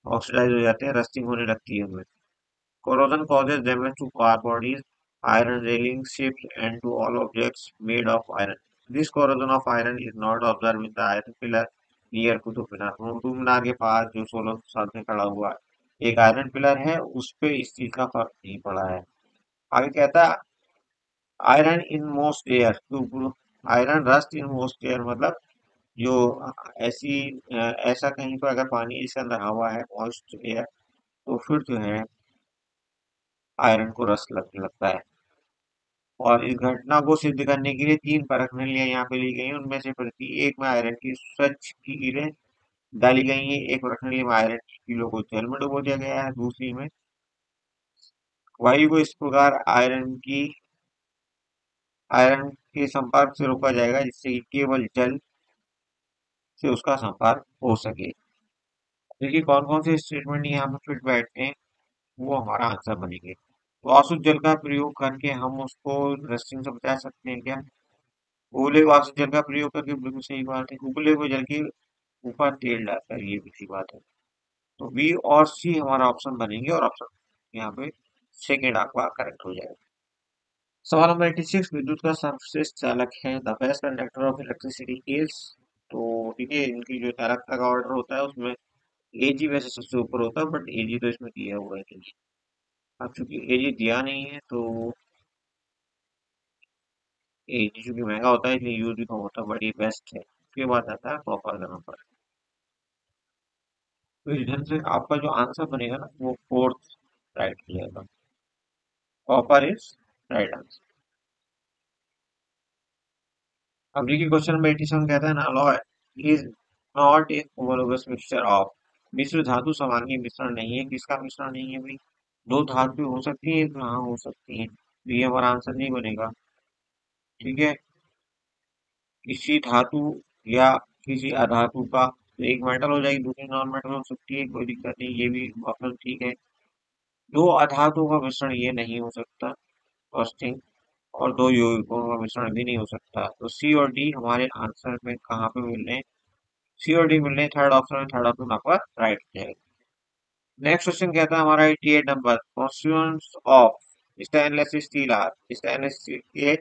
ऑक्सीडाइज हो जाते हैं, रस्टिंग होने लगती है उनमें। Corrosion causes damage to car bodies, iron railings, ships, and to all objects made of iron. This corrosion of iron is not observed in the iron pillar near Qutub Minar. Qutub Minar के पास जो 16 साल में खड़ा हुआ एक आयरन पिलर है, उस पे इस चीज का फर्क नहीं पड़ा है। आगे कहता है iron in most air, iron rust in most air मतलब जो ऐसी ऐसा कहीं पर अगर पानी इसके अंदर हवा है, मॉइस्ट एयर, तो फिर जो है आयरन को रस्ट लगने लगता है। और इस घटना को सिद्ध करने के लिए तीन परख नलियां यहाँ पे ली गई हैं। उनमें से प्रति एक में आयरन की स्वच्छ की कीरें डाली गई हैं। एक परख नली में आयरन की कीलों को जल में डुबो दिया गया है, दूसरी में वायु को इस प्रकार आयरन के संपर्क से रोका जाएगा जिससे कि केवल जल से उसका संपर्क हो सके। देखिए, कौन कौन से स्टेटमेंट यहाँ पे फिट बैठते हैं वो हमारा आंसर बनेंगे। तो अशुद्ध जल का प्रयोग करके हम उसको रस्टिंग से बचा सकते हैं क्या? उबले हुए वाष्प जल का प्रयोग करके, बिल्कुल सही बात है। उबले हुए जल के ऊपर तेल डालकर, ये भी सही बात है। तो बी और सी हमारा ऑप्शन बनेंगे और ऑप्शन यहाँ पे सेकेंड आपका करेक्ट हो जाएगा। सवाल नंबर 86, विद्युत का सर्वश्रेष्ठ चालक है the best conductor of electricity is. तो देखिए, इनकी जो चालकता का ऑर्डर होता है उसमें एजी वैसे सबसे ऊपर होता है बट एजी तो इसमें दिया हुआ है नहीं। अब चूंकि एजी दिया नहीं है तो एजी चूंकि महंगा होता है इसलिए यूज भी कम होता है बट ये बेस्ट है। उसके बाद आता है कॉपर का नंबर। तो इस ढंग से आपका जो आंसर बनेगा ना वो फोर्थ राइट हो जाएगा। Copper is right answer. अब देखिए, क्वेश्चन नंबर 87 कहता है ना, alloy is not a homologous mixture of. मिश्र धातु समांगी मिश्रण नहीं है। किसका मिश्रण नहीं है भाई? दो धातु हो सकती है तो हाँ हो सकती है, तो ये हमारा आंसर नहीं बनेगा। ठीक है, किसी धातु या किसी अधातु का, तो एक मेटल हो जाएगी दूसरी नॉन मेटल हो सकती है, कोई दिक्कत नहीं, ये भी ऑप्शन ठीक है। दो अधातुओं का मिश्रण ये नहीं हो सकता, फर्स्ट थिंग। और दो यौगिकों का मिश्रण भी नहीं हो सकता। तो सी और डी हमारे आंसर में कहाँ पे मिल रहे हैं? सी और डी मिल रहे हैं थर्ड ऑप्शन में। थर्ड ऑप्शन आपका राइट है। नेक्स्ट क्वेश्चन कहता है हमारा 88 नंबर, constituents of stainless steel are. Stainless steel के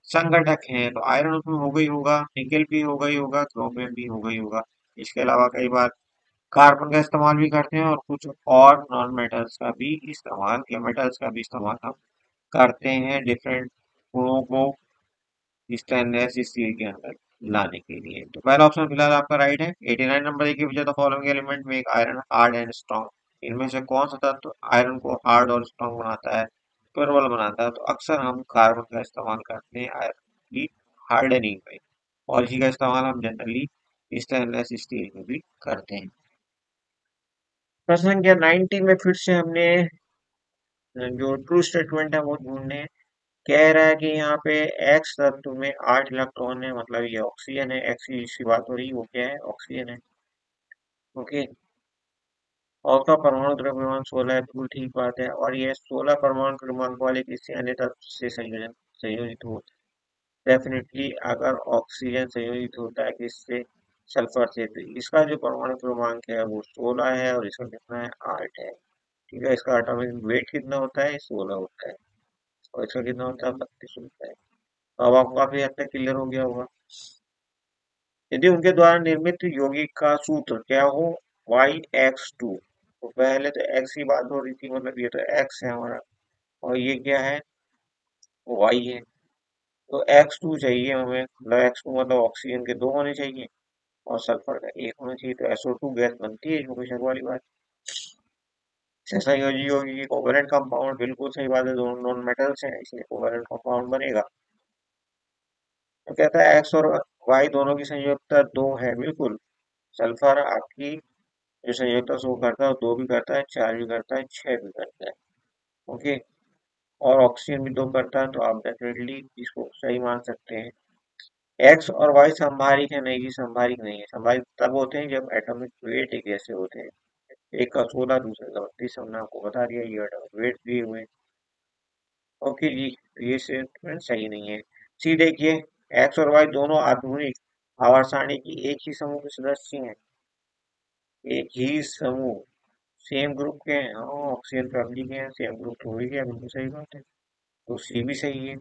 संगठक हैं, तो आयरन उसमें हो गई होगा, निकेल भी हो गई होगा, क्रोमियम भी हो गई होगा। इसके अलावा कई बार कार्बन का इस्तेमाल भी करते हैं और कुछ और नॉन मेटल्स का भी इस्तेमाल या मेटल्स का भी इस्तेमाल हम करते हैं डिफरेंट गुणों को स्टेनलेस स्टील के अंदर लाने के लिए। तो पहला ऑप्शन फिलहाल आपका राइट है। 89 नंबर देखिए, which the following element make iron hard and strong. इनमें से कौन सा तत्व आयरन को हार्ड और स्ट्रॉन्ग बनाता है? प्रबल बनाता है, तो अक्सर हम कार्बन का इस्तेमाल करते हैं आयरन की हार्डनिंग में, और इसी का इस्तेमाल हम जनरली स्टेनलेस स्टील में भी करते हैं। प्रश्न संख्या 90 में फिर से हमने जो ट्रू स्टेटमेंट है वो ढूंढने हैं। कह रहा है कि यहाँ पे एक्स तत्व में 8 इलेक्ट्रॉन है, मतलब ये ऑक्सीजन है। एक्स की जिसकी बात हो रही है वो क्या है, ऑक्सीजन है। ओके, और उसका परमाणु द्रव्यमान 16 है, बिल्कुल ठीक बात है। और ये 16 परमाणु क्रमांक वाले किसी अन्य तत्व से संयोजित हो, डेफिनेटली अगर ऑक्सीजन संयोजित होता है किससे, सल्फर से, तो इसका जो परमाणु क्रमांक है वो 16 है, और इसका कितना है, 8 है। ठीक है, इसका एटॉमिक वेट कितना होता है, 16 होता है, और इसका कितना होता है, 32 होता है। तो अब आपको काफी हद तक क्लियर हो गया होगा। यदि उनके द्वारा निर्मित यौगिक का सूत्र क्या हो, YX2, तो पहले तो एक्स की बात हो रही थी, मतलब ये तो एक्स है हमारा, और ये क्या है, वाई है। तो एक्स टू चाहिए हमें, मतलब एक्स टू मतलब ऑक्सीजन के दो होने चाहिए और सल्फर का एक होना चाहिए, तो SO2 गैस बनती है, इसमें कोई शक वाली बात। सहसंयोजी यौगिक की कोवेलेंट कंपाउंड, बिल्कुल सही बात है, दोनों नॉन मेटल्स हैं इसलिए कोवेलेंट कंपाउंड बनेगा। तो कहता है एक्स और वाई दोनों की संयोजकता 2 है, बिल्कुल। सल्फर आपकी जो संयोजकता शो करता है 2 भी करता है, 4 भी करता है, 6 भी करता है। ओके, और ऑक्सीजन भी 2 करता है, तो आप डेफिनेटली इसको सही मान सकते हैं। एक्स और वाई संभारिक है, नहीं जी संभारिक नहीं है। संभारिक तब होते हैं जब एटॉमिक वेट एक जैसे होते हैं, एक का 16 दूसरे का 32, हमने आपको बता दिया, ये एटॉमिक वेट दिए हुए हैं। ओके जी, तो ये स्टेटमेंट सही नहीं है। सी देखिए, एक्स और वाई दोनों आधुनिक आवर्त सारणी की एक ही समूह के सदस्य हैं। एक ही समूह, सेम ग्रुप के हैं, हाँ ऑक्सीजन फैमिली के हैं, सेम ग्रुप तो हो ही गया, बिल्कुल सही बात है। तो सी भी सही है।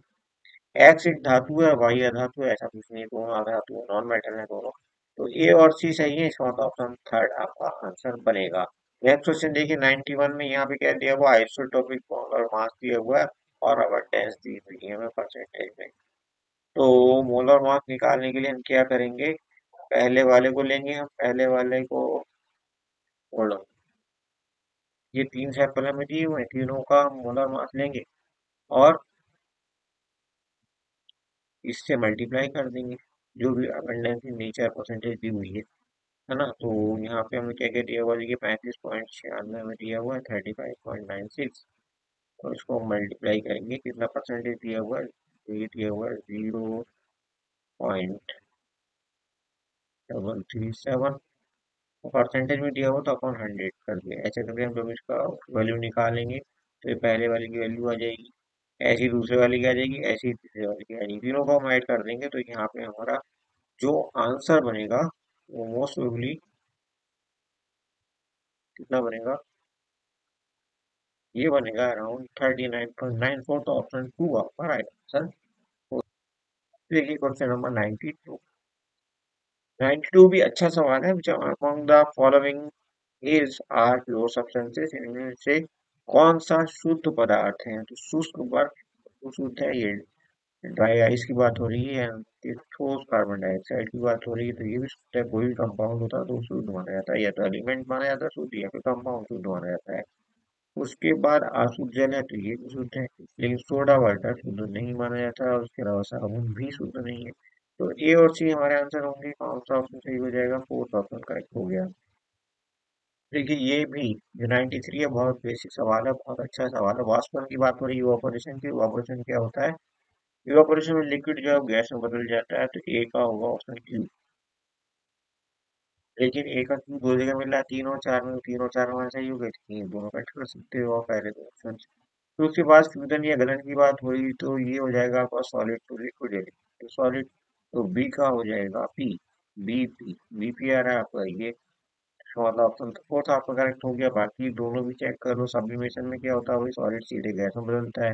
एक्स एक धातु है, वाई अधातु है, ऐसा कुछ नहीं है, दोनों अधातु है, नॉन मेटल है दोनों। तो ए और सी सही है, इसका मतलब ऑप्शन थर्ड आपका आंसर बनेगा। नेक्स्ट क्वेश्चन देखिए 91 में, यहाँ पे क्या दिया हुआ, आइसोटोपिक मोलर मास दिया हुआ है और अबंडेंस दी हुई है हमें परसेंटेज में। तो मोलर मास निकालने के लिए हम क्या करेंगे, पहले वाले को लेंगे, हम पहले वाले को, होल्ड ऑन, ये 3 सैंपल हमें दिए हुए हैं, तीनों का मोलर मास लेंगे और इससे मल्टीप्लाई कर देंगे, जो भी अबंडेंस इन नेचर परसेंटेज दी हुई है ना। तो यहाँ पे हमें क्या क्या दिया हुआ है, देखिए 35.96 हमें दिया हुआ है, 35.96, और इसको मल्टीप्लाई करेंगे, कितना परसेंटेज दिया हुआ है, तो ये दिया हुआ है 0.737, परसेंटेज में दिया हुआ तो अपन 100 कर दिया। ऐसे करके हम जब इसका वैल्यू निकालेंगे तो ये पहले वाले की वैल्यू आ जाएगी, ऐसी दूसरे वाले की आ जाएगी, ऐसी तीसरे वाले की आ जाएगी, तीनों को हम ऐड कर देंगे, तो यहाँ पे हमारा जो आंसर बनेगा वो मोस्ट प्रोबेबली कितना बनेगा, ये बनेगा अराउंड 39.94, तो ऑप्शन टू आपका राइट आंसर। देखिए क्वेश्चन नंबर 92। 92 भी अच्छा सवाल है, among the following is are pure substances, इनमें से कौन सा शुद्ध पदार्थ है, तो शुष्क बर्फ तो शुद्ध है, ये ड्राई आइस की बात हो रही है, ये ठोस कार्बन डाइऑक्साइड की बात हो रही है, तो ये भी शुद्ध है। कोई भी कंपाउंड होता है तो शुद्ध माना जाता है, या तो एलिमेंट माना जाता है शुद्ध, या फिर कंपाउंड शुद्ध माना जाता है। उसके बाद आसुत जल है, तो ये भी शुद्ध है, लेकिन सोडा वाटर शुद्ध नहीं माना जाता है, और उसके अलावा साबुन भी शुद्ध नहीं है। तो ए और सी हमारे आंसर होंगे, कौन सा ऑप्शन सही हो जाएगा, फोर्थ ऑप्शन करेक्ट हो गया। देखिए ये भी जो 93 है, बहुत बेसिक सवाल है, बहुत अच्छा सवाल है। वाष्पन की बात हो रही है इवापोरेशन की, इवापोरेशन क्या होता है, इवापोरेशन में लिक्विड जो है गैस में बदल जाता है, तो ए का होगा ऑप्शन क्यू। लेकिन ए का क्यू दो जगह मिल रहा है, 3 और 4 में, 3 और 4 हमारे सही हो गए, तीन दोनों कट कर सकते हो आप पहले दो ऑप्शन। तो उसके बाद फ्यूजन या गलन की बात हुई, तो ये हो जाएगा आपका सॉलिड टू लिक्विड, तो सॉलिड, तो बी का हो जाएगा पी, बीपी आ रहा है आपका ये, तो मतलब ऑप्शन तो फोर्थ आपका करेक्ट हो गया। बाकी दोनों भी चेक कर लो, सब्लिमेशन में क्या होता है, वही सॉलिड सीधे गैस में बदलता है,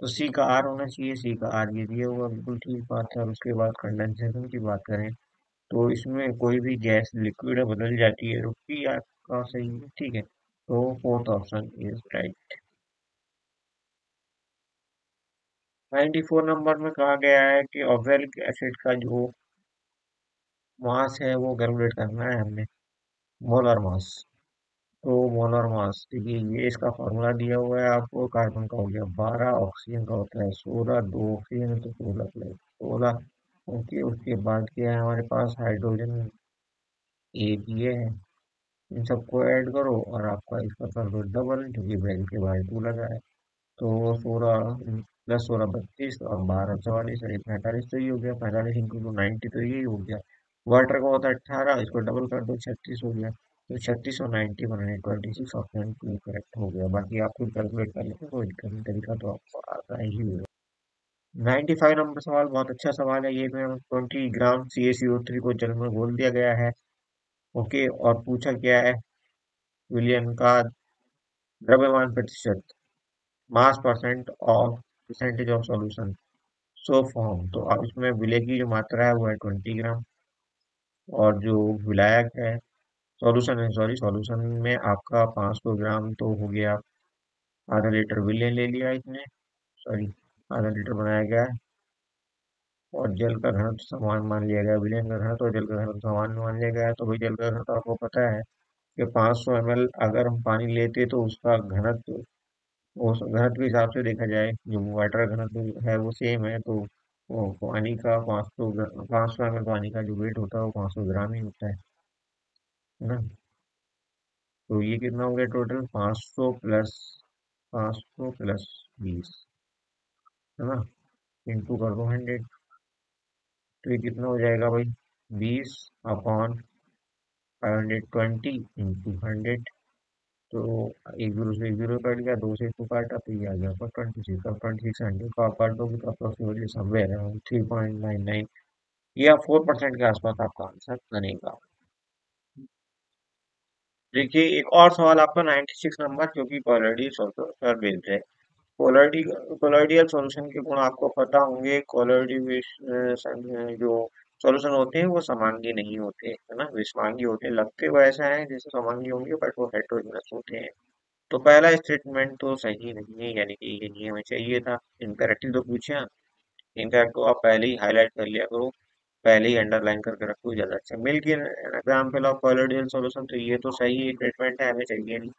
तो सी का आर होना चाहिए, सी का आर ये दिया हुआ, बिल्कुल ठीक बात है। और उसके बाद कंडेंसेशन की बात करें, तो इसमें कोई भी गैस लिक्विड में बदल जाती है, तो पी आपका सही है, ठीक है, तो fourth option is right. 94 number में कहा गया है कि ऑक्सैलिक एसिड का जो मास है वो कैलकुलेट करना है हमने, मोलर मास। तो मोलर मास देखिए ये इसका फॉर्मूला दिया हुआ है आपको। कार्बन का हो गया 12, ऑक्सीजन का होता है 16, दो ऑक्सीजन है तो 16 प्लस 16। ओके, उसके बाद क्या है हमारे पास हाइड्रोजन एक ये है। इन सबको ऐड करो और आपका इसका कर दो डबल, क्योंकि ब्रैकेट के बाहर 2 लगा है। तो 16 प्लस 16 32 और 12 44 और 45, तो ये हो गया 45 इंटू 90, तो ये हो गया। वाटर का होता है 18, इसको डबल कर दो 36 हो गया। तो 36 और 90 बनाने 26, ऑप्शन 2 करेक्ट हो गया। बाकी आप खुद कैलकुलेट कर लेते कोई दिक्कत नहीं, तरीका तो आपको आता ही होगा। 95 नंबर सवाल बहुत अच्छा सवाल है ये में। 20 ग्राम CaCO3 को जल में घोल दिया गया है। ओके, और पूछा गया है विलियन का द्रव्यमान प्रतिशत, mass percentage of solution so form. तो अब इसमें विलय की जो मात्रा है वो है 20 ग्राम, और जो विलायक है, सॉल्यूशन है, सॉरी सॉल्यूशन में आपका 500 ग्राम तो हो गया। आधा लीटर विलय ले लिया इसने, सॉरी आधा लीटर बनाया गया है। और जल का घनत्व समान मान लिया गया, विलयन का घनत्व और जल का घनत्व समान मान लिया गया है। तो भाई जल का घनत्व आपको पता है कि 500 ml अगर हम पानी लेते तो उसका घनत्व, उस घनत्व के हिसाब से देखा जाए, जो वाटर का घनत्व है वो सेम है, तो वो पानी का 500 ml पानी का जो वेट होता है वो 500 ग्राम ही होता है ना। तो ये कितना हो गया टोटल, 500 प्लस 20, है ना, इंटू कर दो 100। तो ये कितना हो जाएगा भाई, 20/520 इंटू 100। तो एक जीरो से एक जीरो कट गया, दो से इसको काटा तो ये आ गया आपका 26। अब 26 100 का आप काटोगे तो अप्रोक्सीमेटली समवेयर अराउंड 3.99 या 4% के आसपास आपका आंसर बनेगा। देखिए एक और सवाल आपका 96 नंबर, जो कि कोलॉइडल सॉल्यूशन पर बेस्ड है। कोलॉइडल सॉल्यूशन के गुण आपको पता होंगे। कोलॉइडल जो सॉल्यूशन होते हैं वो समांगी नहीं होते, है ना, विषमांगी होते हैं। लगते वो ऐसा है जैसे समांगी होंगे बट वो हेटेरोजेनस होते हैं। तो पहला स्टेटमेंट तो सही नहीं है, यानी कि ये नहीं हमें चाहिए था। इनकरेक्टली तो पूछे, इनकरेक्ट को आप पहले ही हाईलाइट कर लिया करो, पहले ही अंडरलाइन करके रखो, ज्यादा अच्छा। Milk an example of colloidal solution, तो ये तो सही स्टेटमेंट है, हमें चाहिए नहीं।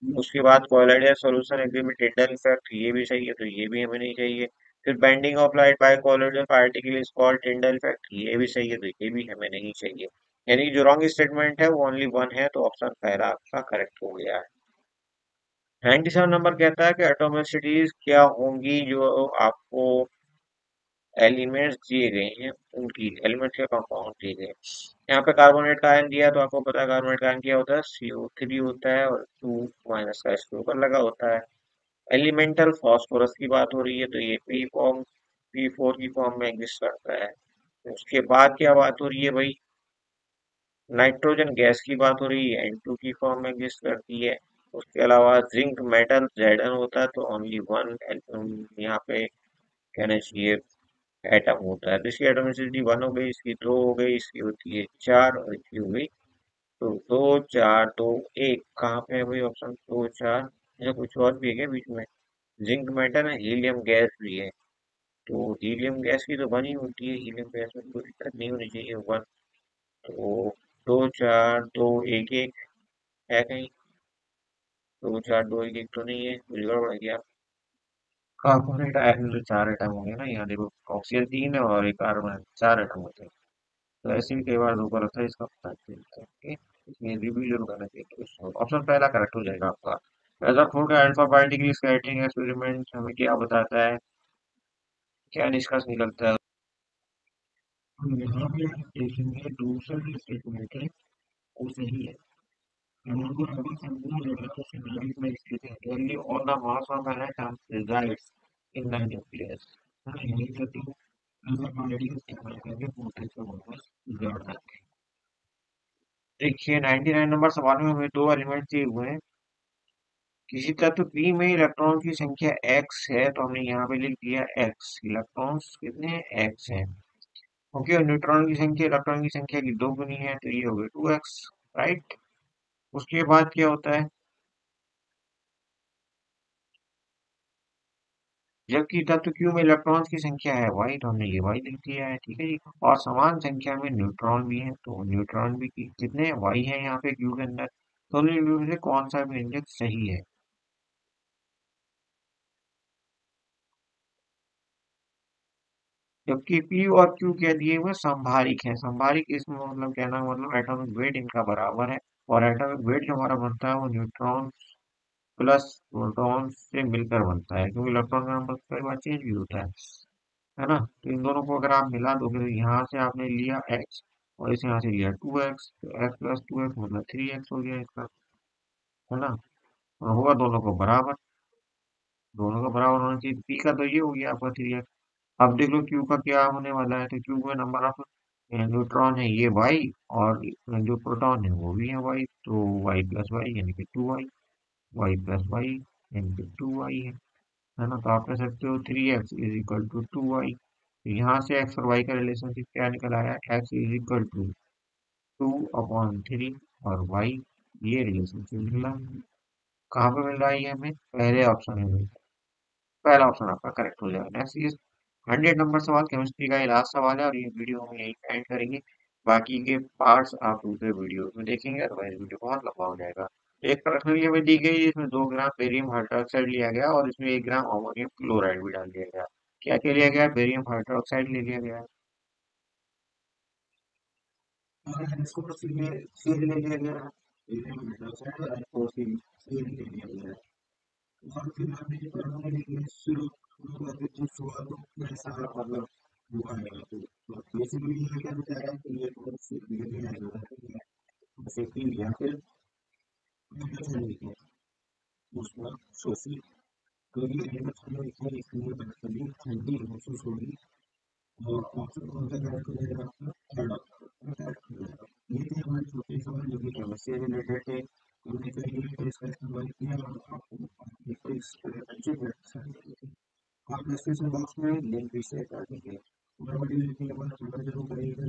उसके बाद colloidal solution agreement Tyndall effect, ये भी सही है, तो ये भी हमें नहीं चाहिए। फिर bending of light by colloidal particle is called Tyndall effect, ये भी सही है, तो ये भी हमें नहीं चाहिए। यानी कि जो रॉन्ग स्टेटमेंट है वो ओनली वन है, तो ऑप्शन पहला आपका करेक्ट हो गया है। 97 नंबर कहता है कि एटोमिसिटीज क्या होंगी जो आपको एलिमेंट्स दिए गए हैं, उनकी एलिमेंट्स के कंपाउंड दिए गए हैं। यहाँ पे कार्बोनेट का आयन दिया है, तो आपको पता है कार्बोनेट का आयन क्या होता है, CO3 होता है, और 2 माइनस का इसके ऊपर लगा होता है। एलिमेंटल फास्फोरस की बात हो रही है, तो ये P4 की फॉर्म में एग्जिस्ट करता है। उसके बाद क्या बात हो रही है भाई, नाइट्रोजन गैस की बात हो रही है, N2 की फॉर्म में एग्जिस्ट करती है। उसके अलावा जिंक मेटल Zn होता है, तो ओनली वन यहाँ पे कहना चाहिए एटम होता है। तो इसकी एटॉमिसिटी 1 हो गई, इसकी 2 हो गई, इसकी होती है 4 और इसकी हो गई तो 2 4 2 1। कहाँ पे है भाई ऑप्शन 2 4, या कुछ और भी है क्या बीच में। जिंक मेटल है, हीलियम गैस भी है, तो हीलियम गैस की तो बनी होती है, हीलियम गैस में कोई दिक्कत नहीं होनी चाहिए वन। तो 2 4 2 1 1 है कहीं, 2 4 2 1 1 तो नहीं है, कुछ गड़बड़ है क्या। कार्बोनेट आयन तो 4 एटम होंगे ना, यहाँ देखो ऑक्सीजन 3 है और एक कार्बन 4 एटम होते हैं। तो ऐसे भी कई बार धोखा लगता है, इसका पता चलता है। ओके, इसमें रिव्यू जरूर करना चाहिए। तो ऑप्शन पहला करेक्ट हो जाएगा आपका। रदरफोर्ड का अल्फा पार्टिकल स्कैटरिंग एक्सपेरिमेंट हमें क्या बताता है, क्या निष्कर्ष निकलता है। हम यहाँ पे देखेंगे दूसरा जो स्टेटमेंट है वो सही है। हमको अभी संपूर्ण लेवल को सिंगुलरिटी में स्थित है, only all the mass of an atom resides in the nucleus। हाँ, यही कहती हूँ, अल्फा पार्टिकल इस्तेमाल करके वोल्टेज को वापस जोड़ना है। देखिए 99 नंबर सवाल में हमें दो एलिमेंट दिए हुए हैं। किसी तत्व P में इलेक्ट्रॉन की संख्या x है, तो हमने यहाँ पे लिख दिया x, इलेक्ट्रॉन्स कितने हैं, x है। ओके, और न्यूट्रॉन की संख्या इलेक्ट्रॉन की संख्या की दो गुनी है, तो ये हो गया 2x, राइट। उसके बाद क्या होता है, जबकि तत्व Q में इलेक्ट्रॉन्स की संख्या है y, तो हमने ये y लिख दिया है, ठीक है जी। और समान संख्या में न्यूट्रॉन भी है, तो न्यूट्रॉन भी कितने y है यहाँ पे Q के अंदर, दोनों इंडिविजुअल से कौन सा व्यंजक सही है? जबकि पी और क्यू कह दिए हुए संभारिक है। संभारिक इसमें मतलब कहना मतलब एटॉमिक वेट इनका बराबर है, और एटॉमिक वेट जो हमारा बनता है वो न्यूट्रॉन प्लस प्रोटॉन से मिलकर बनता है, क्योंकि इलेक्ट्रॉन का नंबर कई बार चेंज भी होता है ना। तो इन दोनों को अगर आप मिला दोगे तो यहाँ से आपने लिया एक्स और इसे यहाँ से लिया 2x, तो एक्स प्लस 2x मतलब 3x हो गया इसका, है ना। और होगा दोनों को बराबर, दोनों का बराबर होना चाहिए। पी का तो ये हो गया आपका 3x। अब देख लो क्यू का क्या होने वाला है, तो क्यू का नंबर ऑफ न्यूट्रॉन है ये वाई, और जो प्रोटॉन है वो भी है वाई, तो वाई प्लस वाई यानी कि 2y, वाई प्लस वाई यानी कि 2y है ना। तो आप कह सकते हो 3x is equal to 2y। यहाँ से एक्स और वाई का रिलेशनशिप क्या निकल आया, एक्स इज इक्वल टू 2/3 और वाई, ये रिलेशनशिप निकला। कहाँ पे मिल रहा है ये हमें, पहले ऑप्शन में। पहला ऑप्शन आपका करेक्ट हो जाएगा। नेक्स्ट इज 100 नंबर सवाल, केमिस्ट्री का ये लास्ट सवाल है, और ये वीडियो हम यहीं एंड करेंगे। बाकी के पार्ट्स आप दूसरे वीडियो में देखेंगे, अदरवाइज वीडियो बहुत लंबा हो जाएगा। एक प्रश्न ये हमें दी गई जिसमें 2 ग्राम बेरियम हाइड्रोक्साइड लिया गया और इसमें 1 ग्राम अमोनियम क्लोराइड भी डाल दिया गया। क्या क्या लिया गया, बेरियम हाइड्रोक्साइड ले लिया गया है, और इसको तो सीधे सीधे ले लिया गया है, बेरियम हाइड्रोक्साइड और इसको सीधे ले लिया गया है। और फिर हमने ये पढ़ा है कि शुरू करके जो शुरुआत में ऐसा मतलब हुआ है, तो बेसिकली ये क्या बताया है कि ये बहुत सी बीमारी है जो है, जैसे कि या फिर उसमें सोची, तो ये हमें लिखा है इसमें बड़ी ठंडी महसूस होगी, और ऑप्शन कौन सा करेक्ट हो जाएगा आपका, थर्ड ऑप्शन करेक्ट हो जाएगा। ये थे हमारे छोटे सवाल जो कि केमिस्ट्री से रिलेटेड थे। हमने कहीं इसका इस्तेमाल किया और आपको एक अच्छे से आप डिस्क्रिप्शन बॉक्स में लिंक भी शेयर कर देंगे। और वीडियो देखने के बाद जरूर करिएगा,